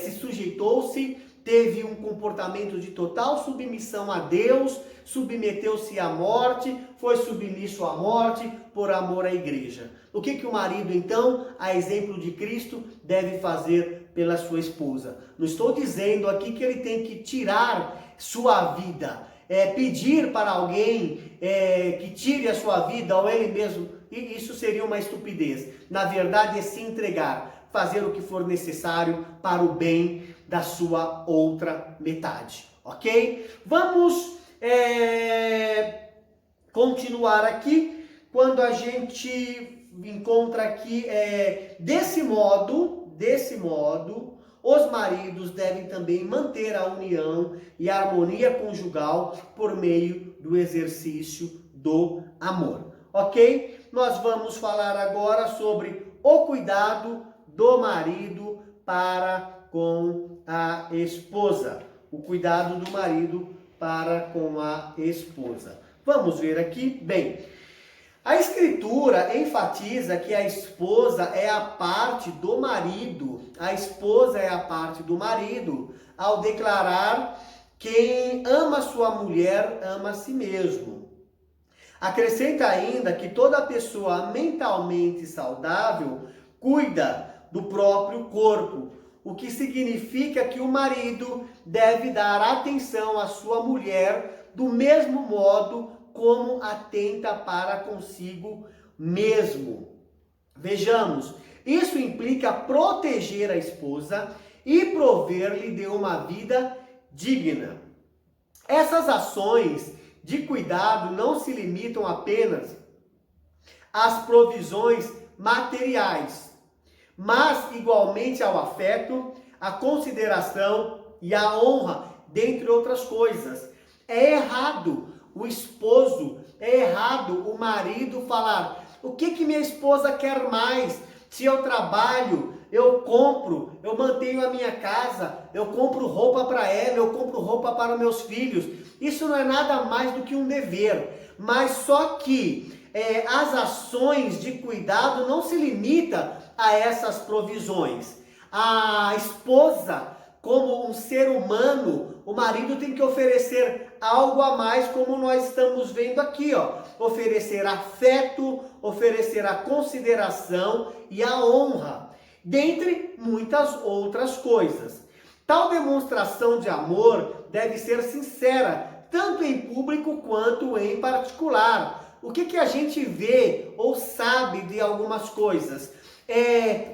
se sujeitou-se, teve um comportamento de total submissão a Deus, submeteu-se à morte, foi submisso à morte por amor à igreja. O que o marido, então, a exemplo de Cristo, deve fazer pela sua esposa? Não estou dizendo aqui que ele tem que tirar sua vida, pedir para alguém que tire a sua vida, ou ele mesmo, e isso seria uma estupidez. Na verdade, é se entregar, fazer o que for necessário para o bem da sua outra metade, ok? Vamos continuar aqui, quando a gente encontra aqui, desse modo, os maridos devem também manter a união e a harmonia conjugal por meio do exercício do amor, ok? Nós vamos falar agora sobre o cuidado do marido para com a esposa. O cuidado do marido para com a esposa. Vamos ver aqui, bem, a Escritura enfatiza que a esposa é a parte do marido, a esposa é a parte do marido, ao declarar: quem ama sua mulher ama a si mesmo. Acrescenta ainda que toda pessoa mentalmente saudável cuida do próprio corpo, o que significa que o marido deve dar atenção à sua mulher do mesmo modo como atenta para consigo mesmo. Vejamos, isso implica proteger a esposa e prover-lhe de uma vida digna. Essas ações de cuidado não se limitam apenas às provisões materiais, mas igualmente ao afeto, à consideração e à honra, dentre outras coisas. É errado o esposo, é errado o marido falar: o que minha esposa quer mais? Se eu trabalho, eu compro, eu mantenho a minha casa, eu compro roupa para ela, eu compro roupa para meus filhos. Isso não é nada mais do que um dever, mas só que as ações de cuidado não se limitam a essas provisões. A esposa, como um ser humano, o marido tem que oferecer algo a mais, como nós estamos vendo aqui, ó. Oferecer afeto, oferecer a consideração e a honra, dentre muitas outras coisas. Tal demonstração de amor deve ser sincera, tanto em público quanto em particular. O que a gente vê ou sabe de algumas coisas?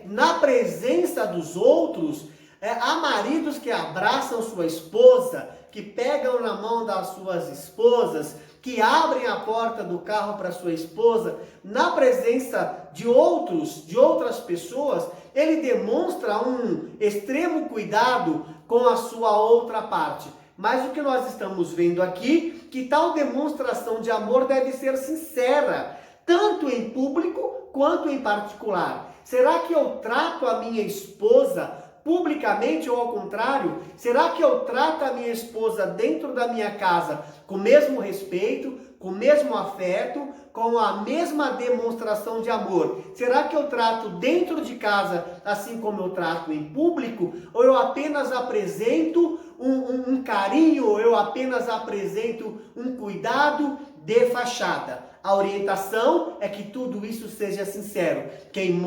Na presença dos outros, Há maridos que abraçam sua esposa, que pegam na mão das suas esposas, que abrem a porta do carro para sua esposa, na presença de outras pessoas, ele demonstra um extremo cuidado com a sua outra parte. Mas o que nós estamos vendo aqui, que tal demonstração de amor deve ser sincera, tanto em público quanto em particular. Será que eu trato a minha esposa publicamente ou ao contrário? Será que eu trato a minha esposa dentro da minha casa com o mesmo respeito, com o mesmo afeto, com a mesma demonstração de amor? Será que eu trato dentro de casa assim como eu trato em público? Ou eu apenas apresento um carinho, ou eu apenas apresento um cuidado de fachada? A orientação é que tudo isso seja sincero. Quem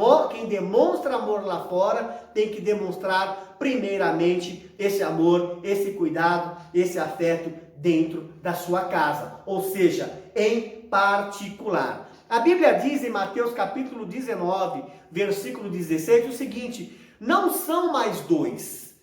demonstra amor lá fora tem que demonstrar primeiramente esse amor, esse cuidado, esse afeto dentro da sua casa, ou seja, em particular. A Bíblia diz em Mateus capítulo 19, versículo 16 o seguinte: não são mais dois.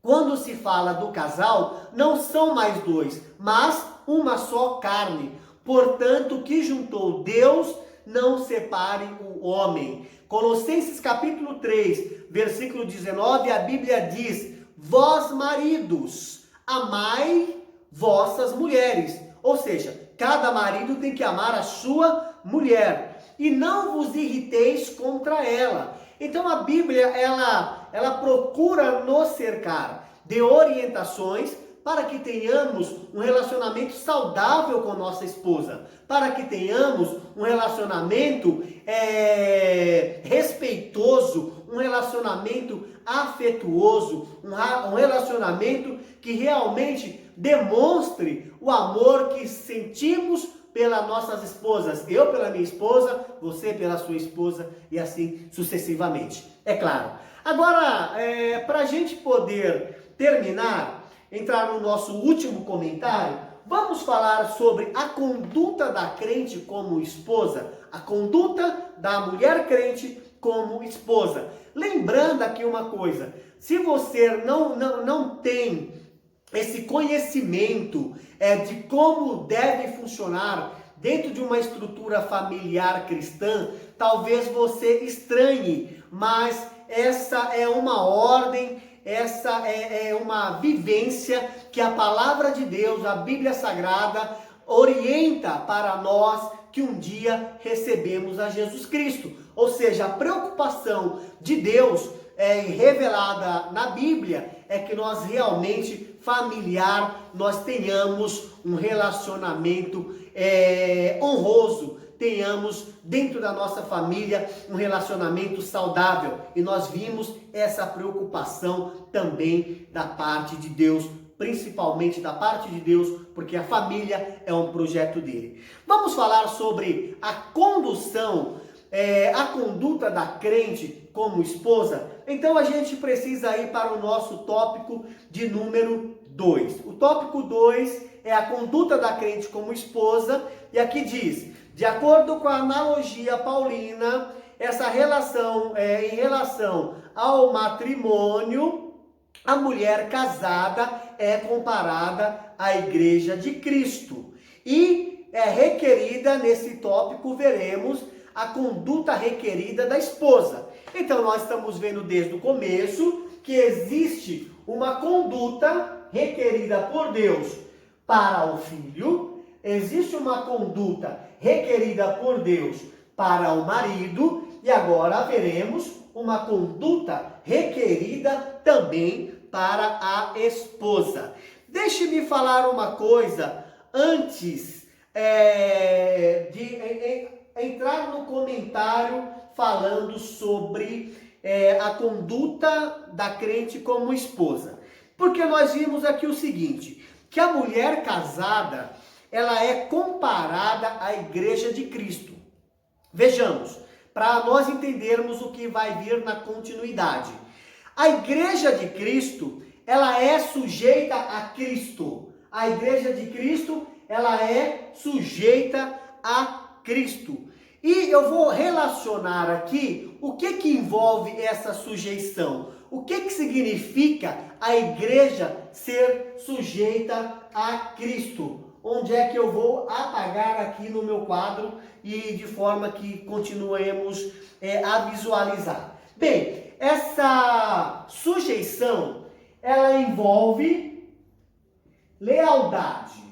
Quando se fala do casal, não são mais dois, mas uma só carne. Portanto, o que juntou Deus, não separe o homem. Colossenses capítulo 3, versículo 19, a Bíblia diz: vós maridos, amai vossas mulheres. Ou seja, cada marido tem que amar a sua mulher. E não vos irriteis contra ela. Então a Bíblia, ela procura nos cercar de orientações para que tenhamos um relacionamento saudável com nossa esposa, para que tenhamos um relacionamento respeitoso, um relacionamento afetuoso, um relacionamento que realmente demonstre o amor que sentimos pelas nossas esposas, eu pela minha esposa, você pela sua esposa e assim sucessivamente. É claro. Agora, para a gente poder terminar, entrar no nosso último comentário, vamos falar sobre a conduta da crente como esposa, a conduta da mulher crente como esposa. Lembrando aqui uma coisa: se você não tem esse conhecimento de como deve funcionar dentro de uma estrutura familiar cristã, talvez você estranhe, mas essa é uma ordem, essa é uma vivência que a palavra de Deus, a Bíblia Sagrada, orienta para nós que um dia recebemos a Jesus Cristo. Ou seja, a preocupação de Deus revelada na Bíblia é que nós realmente, familiar, nós tenhamos um relacionamento honroso, tenhamos dentro da nossa família um relacionamento saudável. E nós vimos essa preocupação também da parte de Deus, principalmente da parte de Deus, porque a família é um projeto dele. Vamos falar sobre a condução, a conduta da crente como esposa. Então a gente precisa ir para o nosso tópico de número 2. O tópico 2 é a conduta da crente como esposa, e aqui diz: de acordo com a analogia paulina, essa relação em relação ao matrimônio, a mulher casada é comparada à igreja de Cristo. E é requerida, nesse tópico, veremos a conduta requerida da esposa. Então nós estamos vendo desde o começo que existe uma conduta requerida por Deus para o filho, existe uma conduta requerida por Deus para o marido, e agora veremos uma conduta requerida também para a esposa. Deixe-me falar uma coisa antes de entrar no comentário falando sobre a conduta da crente como esposa. Porque nós vimos aqui o seguinte, que a mulher casada, ela é comparada à igreja de Cristo. Vejamos, para nós entendermos o que vai vir na continuidade. A igreja de Cristo, ela é sujeita a Cristo. A igreja de Cristo, ela é sujeita a Cristo. E eu vou relacionar aqui o que envolve essa sujeição. o que significa a igreja ser sujeita a Cristo? Onde é que eu vou apagar aqui no meu quadro e de forma que continuemos a visualizar? Bem, essa sujeição, ela envolve lealdade.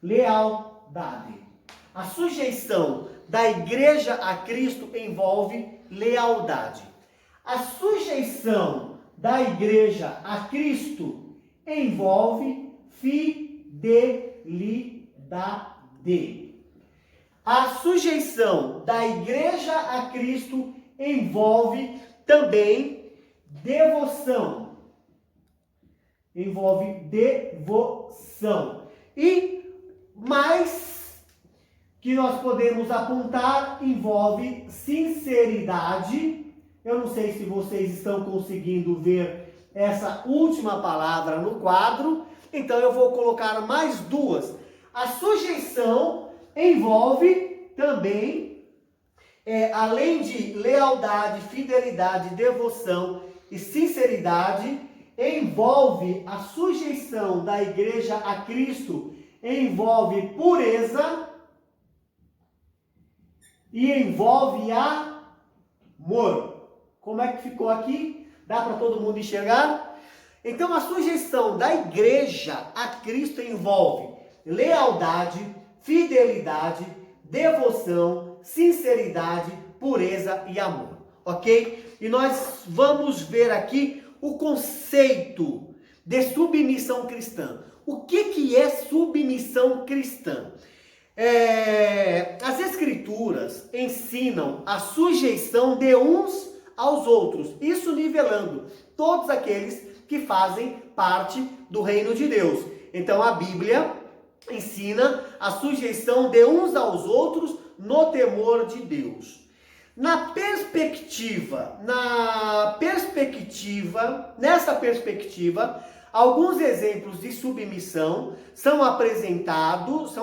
Lealdade. A sujeição da igreja a Cristo envolve lealdade. A sujeição da igreja a Cristo envolve fidelidade. A sujeição da igreja a Cristo envolve também devoção. Envolve devoção. E mais que nós podemos apontar, envolve sinceridade. Eu não sei se vocês estão conseguindo ver essa última palavra no quadro, então eu vou colocar mais duas. A sujeição envolve também, além de lealdade, fidelidade, devoção e sinceridade, envolve a sujeição da igreja a Cristo, envolve pureza e envolve amor. Como é que ficou aqui? Dá para todo mundo enxergar? Então a sujeição da igreja a Cristo envolve lealdade, fidelidade, devoção, sinceridade, pureza e amor. Ok? E nós vamos ver aqui o conceito de submissão cristã. O que é submissão cristã? As Escrituras ensinam a sujeição de uns aos outros, isso nivelando todos aqueles que fazem parte do reino de Deus. Então a Bíblia ensina a sujeição de uns aos outros no temor de Deus. Nessa perspectiva, alguns exemplos de submissão são apresentados,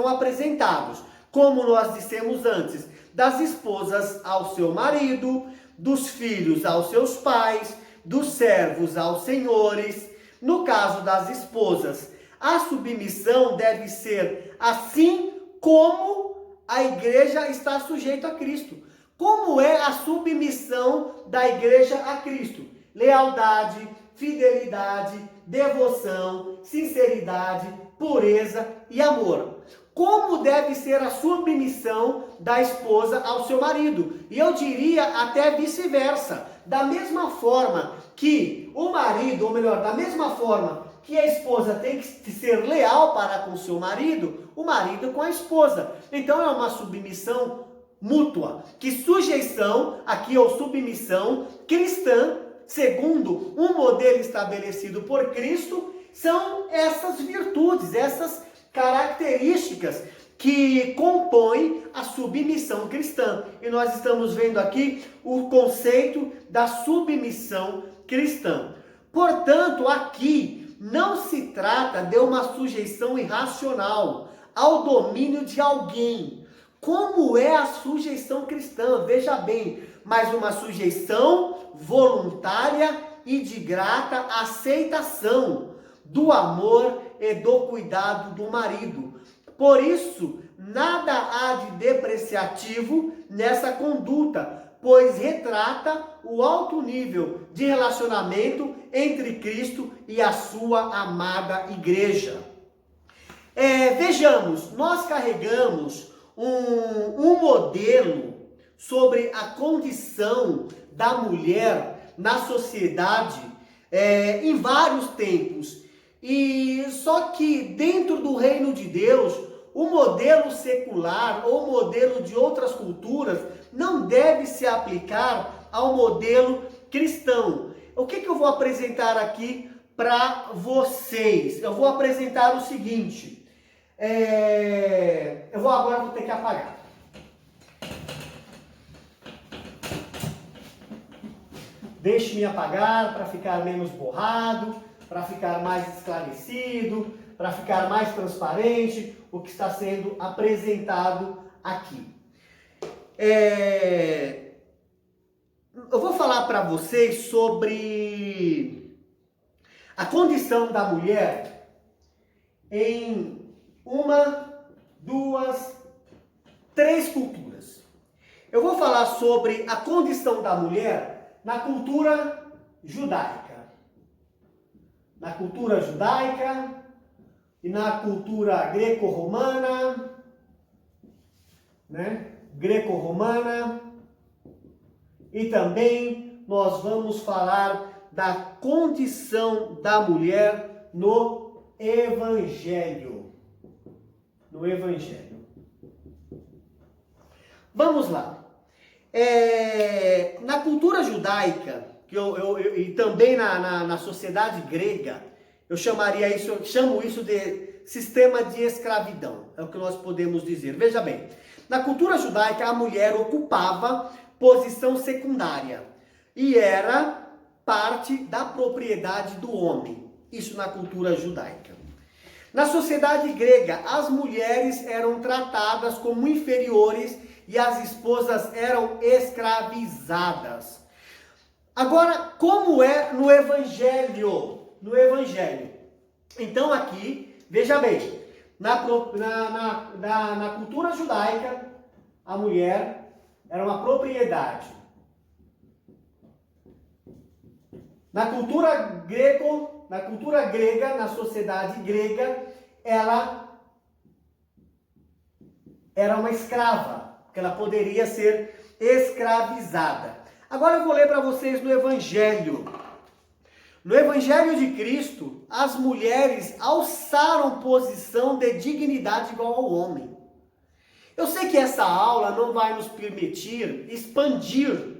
como nós dissemos antes, das esposas ao seu marido, dos filhos aos seus pais, dos servos aos senhores. No caso das esposas, a submissão deve ser assim como a igreja está sujeita a Cristo. Como é a submissão da igreja a Cristo? Lealdade, fidelidade, devoção, sinceridade, pureza e amor. Como deve ser a submissão da esposa ao seu marido? E eu diria até vice-versa. Da mesma forma que o marido, ou melhor, da mesma forma que a esposa tem que ser leal para com o seu marido, o marido com a esposa. Então é uma submissão mútua. Que sujeição, aqui ou submissão cristã, segundo um modelo estabelecido por Cristo, são essas virtudes, essas características que compõem a submissão cristã. E nós estamos vendo aqui o conceito da submissão cristã. Portanto, aqui não se trata de uma sujeição irracional ao domínio de alguém. Como é a sujeição cristã? Veja bem, mas uma sujeição voluntária e de grata aceitação do amor e do cuidado do marido. Por isso, nada há de depreciativo nessa conduta, pois retrata o alto nível de relacionamento entre Cristo e a sua amada igreja. Vejamos, nós carregamos um modelo sobre a condição da mulher na sociedade em vários tempos. E só que dentro do reino de Deus, o modelo secular ou modelo de outras culturas não deve se aplicar ao modelo cristão. O que eu vou apresentar aqui para vocês? Eu vou apresentar o seguinte. Agora vou ter que apagar. Deixe-me apagar para ficar menos borrado, para ficar mais esclarecido, para ficar mais transparente o que está sendo apresentado aqui. eu vou falar para vocês sobre a condição da mulher em uma, duas, três culturas. Eu vou falar sobre a condição da mulher na cultura judaica. Na cultura judaica e na cultura greco-romana, né? Greco-romana. E também nós vamos falar da condição da mulher no Evangelho. No Evangelho. Vamos lá. Na cultura judaica, e também na sociedade grega, eu chamo isso de sistema de escravidão. É o que nós podemos dizer. Veja bem, na cultura judaica a mulher ocupava posição secundária e era parte da propriedade do homem. Isso na cultura judaica. Na sociedade grega, as mulheres eram tratadas como inferiores e as esposas eram escravizadas. Agora, como é no Evangelho? No Evangelho. Então aqui, veja bem, na cultura judaica, a mulher era uma propriedade. Na cultura grega, na sociedade grega, ela era uma escrava, que ela poderia ser escravizada. Agora eu vou ler para vocês no Evangelho. No Evangelho de Cristo, as mulheres alçaram posição de dignidade igual ao homem. Eu sei que essa aula não vai nos permitir expandir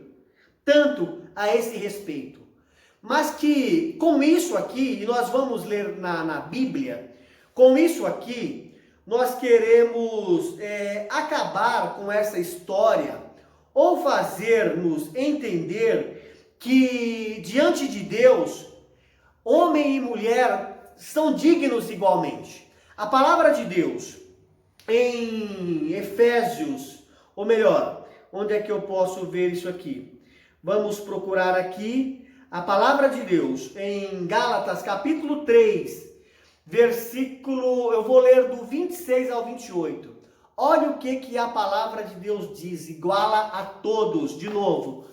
tanto a esse respeito, mas que com isso aqui, e nós vamos ler na Bíblia, com isso aqui, nós queremos acabar com essa história ou fazer-nos entender que diante de Deus, homem e mulher são dignos igualmente. A palavra de Deus em Efésios, ou melhor, onde é que eu posso ver isso aqui? Vamos procurar aqui a palavra de Deus em Gálatas capítulo 3, versículo, eu vou ler do 26 ao 28. Olha o que a palavra de Deus diz, iguala a todos, de novo.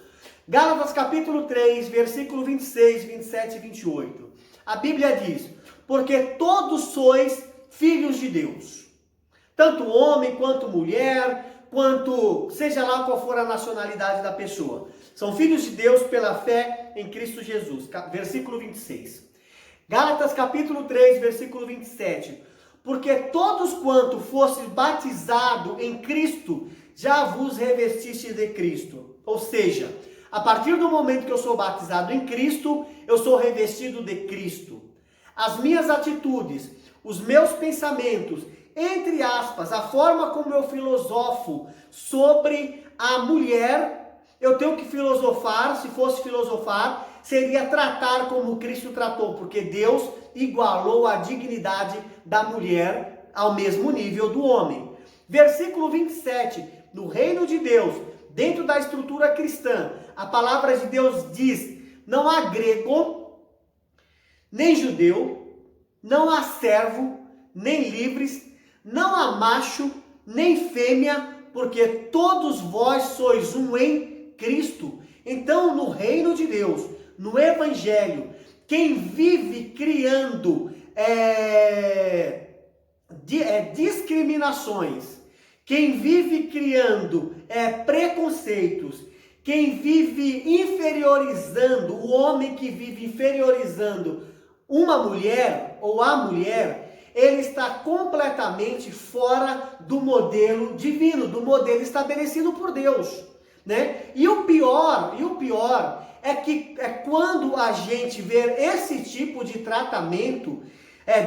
Gálatas capítulo 3, versículo 26, 27 e 28. A Bíblia diz: porque todos sois filhos de Deus, tanto homem quanto mulher, quanto seja lá qual for a nacionalidade da pessoa. São filhos de Deus pela fé em Cristo Jesus. Versículo 26. Gálatas capítulo 3, versículo 27. Porque todos quanto fosse batizado em Cristo, já vos revestiste de Cristo. Ou seja, a partir do momento que eu sou batizado em Cristo, eu sou revestido de Cristo. As minhas atitudes, os meus pensamentos, entre aspas, a forma como eu filosofo sobre a mulher, eu tenho que filosofar, se fosse filosofar, seria tratar como Cristo tratou, porque Deus igualou a dignidade da mulher ao mesmo nível do homem. Versículo 27, no reino de Deus, dentro da estrutura cristã, a palavra de Deus diz: não há grego, nem judeu, não há servo, nem livres, não há macho, nem fêmea, porque todos vós sois um em Cristo. Então, no reino de Deus, no Evangelho, quem vive criando discriminações, quem vive criando preconceitos, quem vive inferiorizando, o homem que vive inferiorizando uma mulher ou a mulher, ele está completamente fora do modelo divino, do modelo estabelecido por Deus, né? E o pior é que quando a gente vê esse tipo de tratamento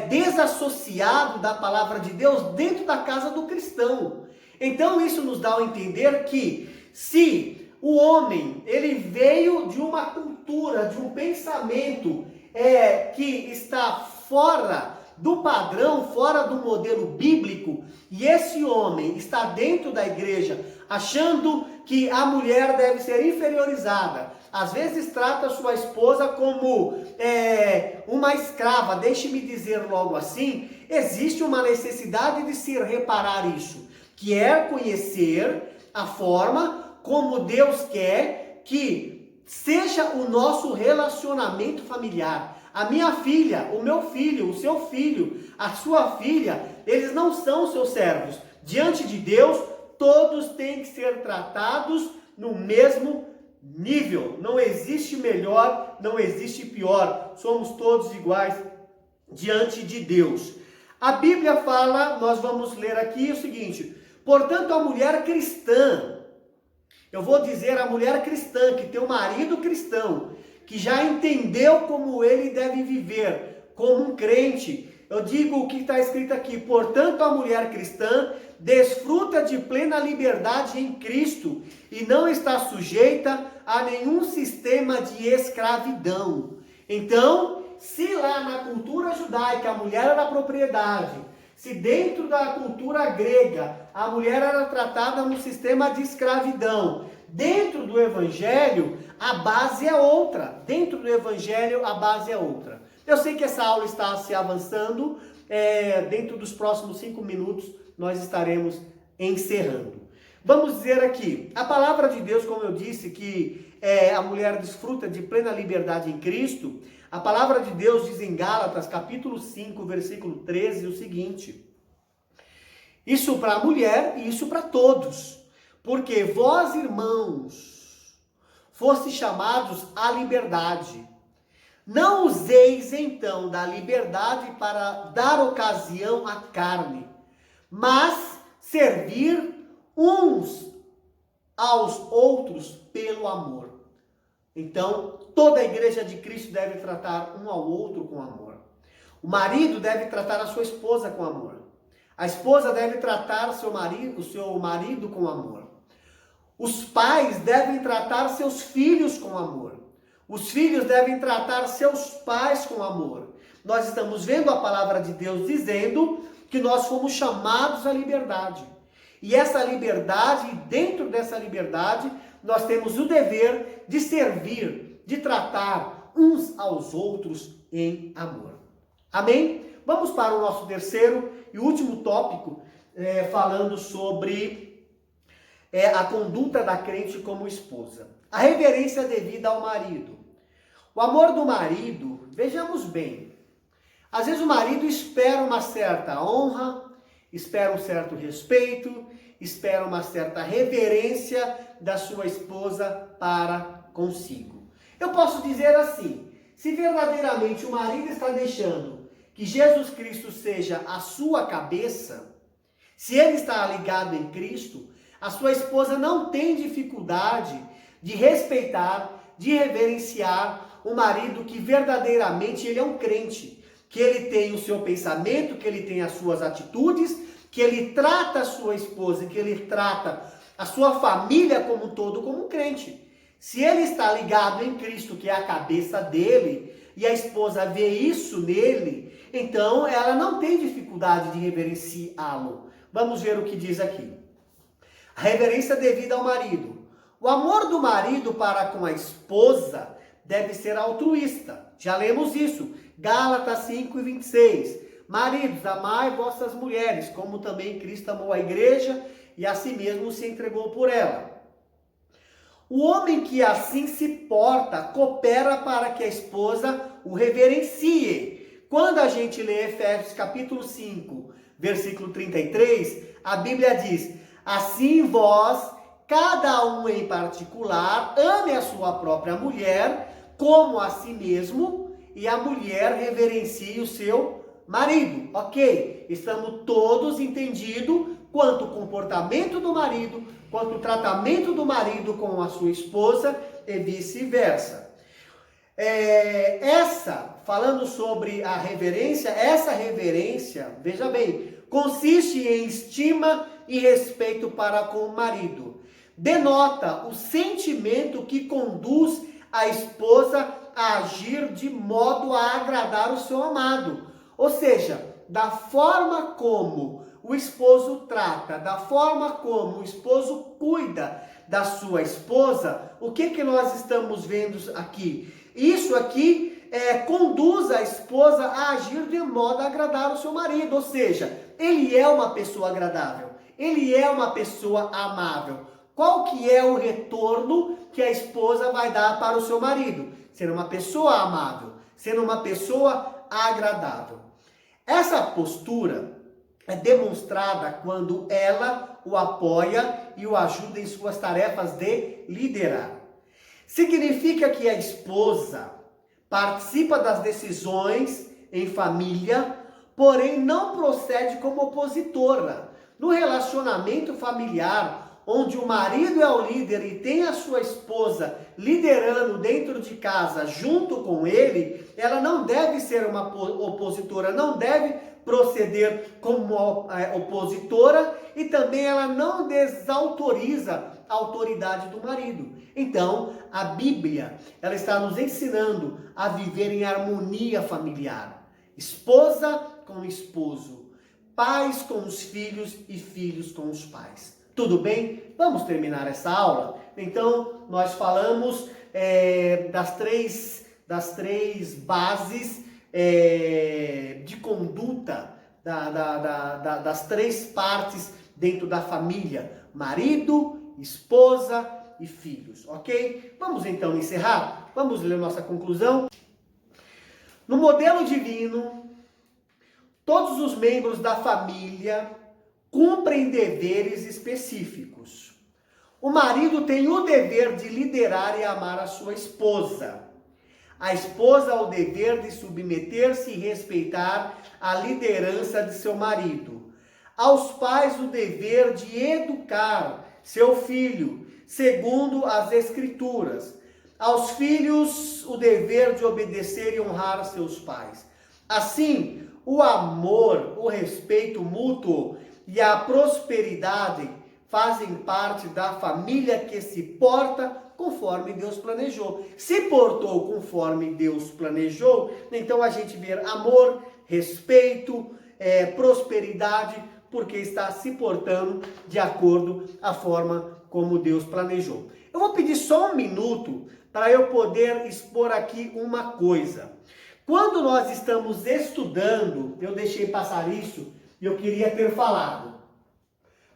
desassociado da palavra de Deus dentro da casa do cristão. Então isso nos dá a entender que se o homem ele veio de uma cultura, de um pensamento que está fora do padrão, fora do modelo bíblico, e esse homem está dentro da igreja achando que a mulher deve ser inferiorizada. Às vezes trata sua esposa como uma escrava. Deixe-me dizer logo assim, existe uma necessidade de se reparar isso, que é conhecer a forma como Deus quer que seja o nosso relacionamento familiar. A minha filha, o meu filho, o seu filho, a sua filha, eles não são seus servos. Diante de Deus, todos têm que ser tratados no mesmo nível. Não existe melhor, não existe pior. Somos todos iguais diante de Deus. A Bíblia fala, nós vamos ler aqui o seguinte: portanto, a mulher cristã, eu vou dizer a mulher cristã, que tem um marido cristão, que já entendeu como ele deve viver, como um crente. Eu digo o que está escrito aqui: portanto, a mulher cristã desfruta de plena liberdade em Cristo e não está sujeita a nenhum sistema de escravidão. Então, se lá na cultura judaica a mulher era propriedade, se dentro da cultura grega a mulher era tratada no sistema de escravidão, dentro do Evangelho a base é outra. Dentro do Evangelho a base é outra. Eu sei que essa aula está se avançando, dentro dos próximos 5 minutos nós estaremos encerrando. Vamos dizer aqui, a palavra de Deus, como eu disse, que a mulher desfruta de plena liberdade em Cristo. A palavra de Deus diz em Gálatas, capítulo 5, versículo 13, o seguinte: isso para a mulher e isso para todos, porque vós, irmãos, fostes chamados à liberdade. Não useis então da liberdade para dar ocasião à carne, mas servir uns aos outros pelo amor. Então, toda a igreja de Cristo deve tratar um ao outro com amor. O marido deve tratar a sua esposa com amor. A esposa deve tratar o seu marido com amor. Os pais devem tratar seus filhos com amor. Os filhos devem tratar seus pais com amor. Nós estamos vendo a palavra de Deus dizendo que nós fomos chamados à liberdade. E essa liberdade, dentro dessa liberdade, nós temos o dever de servir, de tratar uns aos outros em amor. Amém? Vamos para o nosso terceiro e último tópico, falando sobre a conduta da crente como esposa. A reverência devida ao marido. O amor do marido, vejamos bem, às vezes o marido espera uma certa honra, espera um certo respeito, espera uma certa reverência da sua esposa para consigo. Eu posso dizer assim, se verdadeiramente o marido está deixando que Jesus Cristo seja a sua cabeça, se ele está ligado em Cristo, a sua esposa não tem dificuldade de respeitar, de reverenciar o marido que verdadeiramente ele é um crente, que ele tem o seu pensamento, que ele tem as suas atitudes, que ele trata a sua esposa, que ele trata a sua família como um todo como um crente. Se ele está ligado em Cristo, que é a cabeça dele, e a esposa vê isso nele, então ela não tem dificuldade de reverenciá-lo. Vamos ver o que diz aqui. A reverência devida ao marido. O amor do marido para com a esposa deve ser altruísta. Já lemos isso. Gálatas 5:26. Maridos, amai vossas mulheres, como também Cristo amou a igreja e a si mesmo se entregou por ela. O homem que assim se porta, coopera para que a esposa o reverencie. Quando a gente lê Efésios capítulo 5, versículo 33, a Bíblia diz: assim vós, cada um em particular, ame a sua própria mulher como a si mesmo, e a mulher reverencie o seu marido. Ok, estamos todos entendidos quanto o comportamento do marido, quanto o tratamento do marido com a sua esposa e vice-versa. Falando sobre a reverência, essa reverência, veja bem, consiste em estima e respeito para com o marido. Denota o sentimento que conduz a esposa a agir de modo a agradar o seu amado. Ou seja, da forma como o esposo trata, da forma como o esposo cuida da sua esposa, o que nós estamos vendo aqui? Isso aqui conduz a esposa a agir de modo a agradar o seu marido, ou seja, ele é uma pessoa agradável, ele é uma pessoa amável. Qual que é o retorno que a esposa vai dar para o seu marido? Ser uma pessoa amável, ser uma pessoa agradável. Essa postura é demonstrada quando ela o apoia e o ajuda em suas tarefas de liderar. Significa que a esposa participa das decisões em família, porém não procede como opositora. No relacionamento familiar, onde o marido é o líder e tem a sua esposa liderando dentro de casa junto com ele, ela não deve ser uma opositora, não deve proceder como opositora e também ela não desautoriza a autoridade do marido. Então, a Bíblia, ela está nos ensinando a viver em harmonia familiar. Esposa com esposo, pais com os filhos e filhos com os pais. Tudo bem? Vamos terminar essa aula? Então, nós falamos das três bases de conduta das três partes dentro da família: marido, esposa e filhos, ok? Vamos então encerrar? Vamos ler nossa conclusão? No modelo divino, todos os membros da família cumprem deveres específicos. O marido tem o dever de liderar e amar a sua esposa. A esposa o dever de submeter-se e respeitar a liderança de seu marido. Aos pais o dever de educar seu filho, segundo as Escrituras. Aos filhos o dever de obedecer e honrar seus pais. Assim, o amor, o respeito mútuo e a prosperidade fazem parte da família que se porta conforme Deus planejou. Se portou conforme Deus planejou, então a gente vê amor, respeito, prosperidade, porque está se portando de acordo à forma como Deus planejou. Eu vou pedir só um minuto para eu poder expor aqui uma coisa. Quando nós estamos estudando, eu deixei passar isso e eu queria ter falado.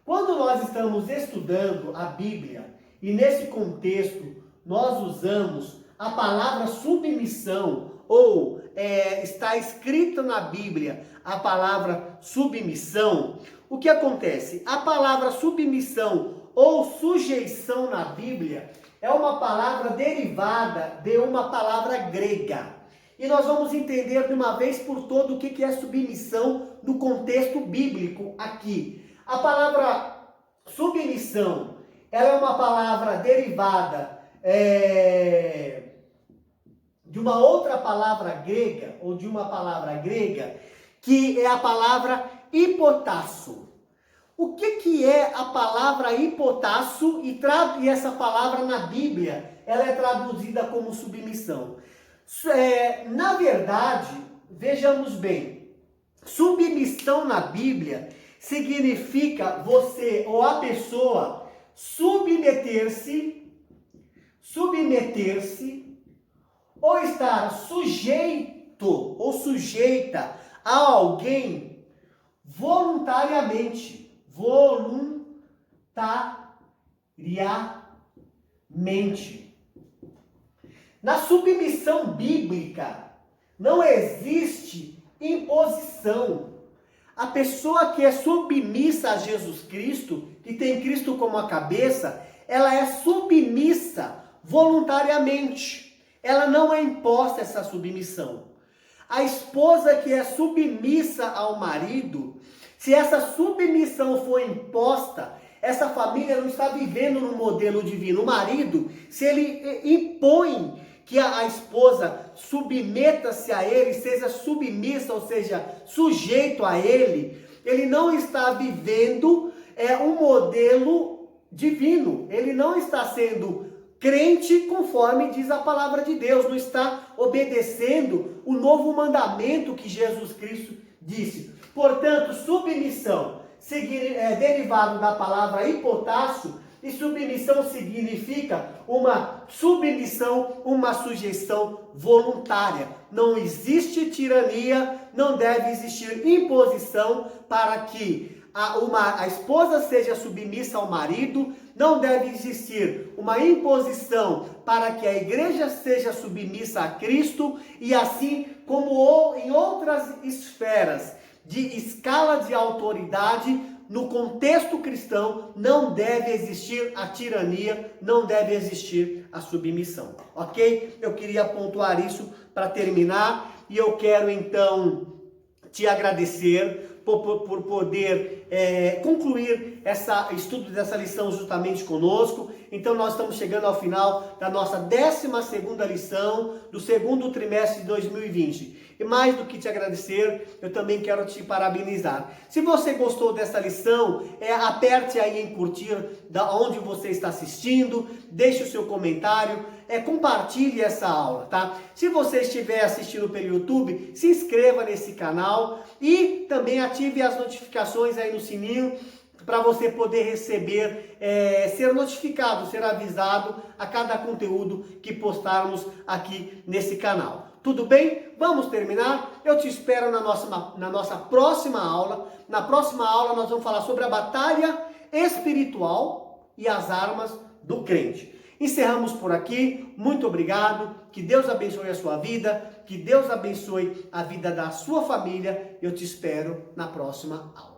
Quando nós estamos estudando a Bíblia, e nesse contexto nós usamos a palavra submissão, ou está escrita na Bíblia a palavra submissão, o que acontece? A palavra submissão ou sujeição na Bíblia é uma palavra derivada de uma palavra grega. E nós vamos entender de uma vez por todas o que é submissão no contexto bíblico aqui. A palavra submissão, ela é uma palavra derivada de uma outra palavra grega, ou de uma palavra grega, que é a palavra hipotasso. O que é a palavra hipotasso? E essa palavra na Bíblia, ela é traduzida como submissão. Na verdade, vejamos bem, submissão na Bíblia significa você ou a pessoa submeter-se ou estar sujeito ou sujeita a alguém voluntariamente. Na submissão bíblica, não existe imposição. A pessoa que é submissa a Jesus Cristo, que tem Cristo como a cabeça, ela é submissa voluntariamente. Ela não é imposta essa submissão. A esposa que é submissa ao marido, se essa submissão for imposta, essa família não está vivendo no modelo divino. O marido, se ele impõe que a esposa submeta-se a ele, seja submissa, ou seja, sujeito a ele, ele não está vivendo um modelo divino. Ele não está sendo crente conforme diz a palavra de Deus, não está obedecendo o novo mandamento que Jesus Cristo disse. Portanto, submissão derivado da palavra hipotácio, e submissão significa uma submissão, uma sujeição voluntária. Não existe tirania, não deve existir imposição para que a esposa seja submissa ao marido, não deve existir uma imposição para que a igreja seja submissa a Cristo, e assim como em outras esferas de escala de autoridade, no contexto cristão, não deve existir a tirania, não deve existir a submissão, ok? Eu queria pontuar isso para terminar, e eu quero então te agradecer por poder concluir estudo dessa lição justamente conosco. Então nós estamos chegando ao final da nossa 12ª lição do segundo trimestre de 2020. E mais do que te agradecer, eu também quero te parabenizar. Se você gostou dessa lição, aperte aí em curtir da onde você está assistindo, deixe o seu comentário, compartilhe essa aula, tá? Se você estiver assistindo pelo YouTube, se inscreva nesse canal e também ative as notificações aí no sininho para você poder receber, ser notificado, ser avisado a cada conteúdo que postarmos aqui nesse canal. Tudo bem? Vamos terminar? Eu te espero na nossa próxima aula. Na próxima aula nós vamos falar sobre a batalha espiritual e as armas do crente. Encerramos por aqui. Muito obrigado. Que Deus abençoe a sua vida. Que Deus abençoe a vida da sua família. Eu te espero na próxima aula.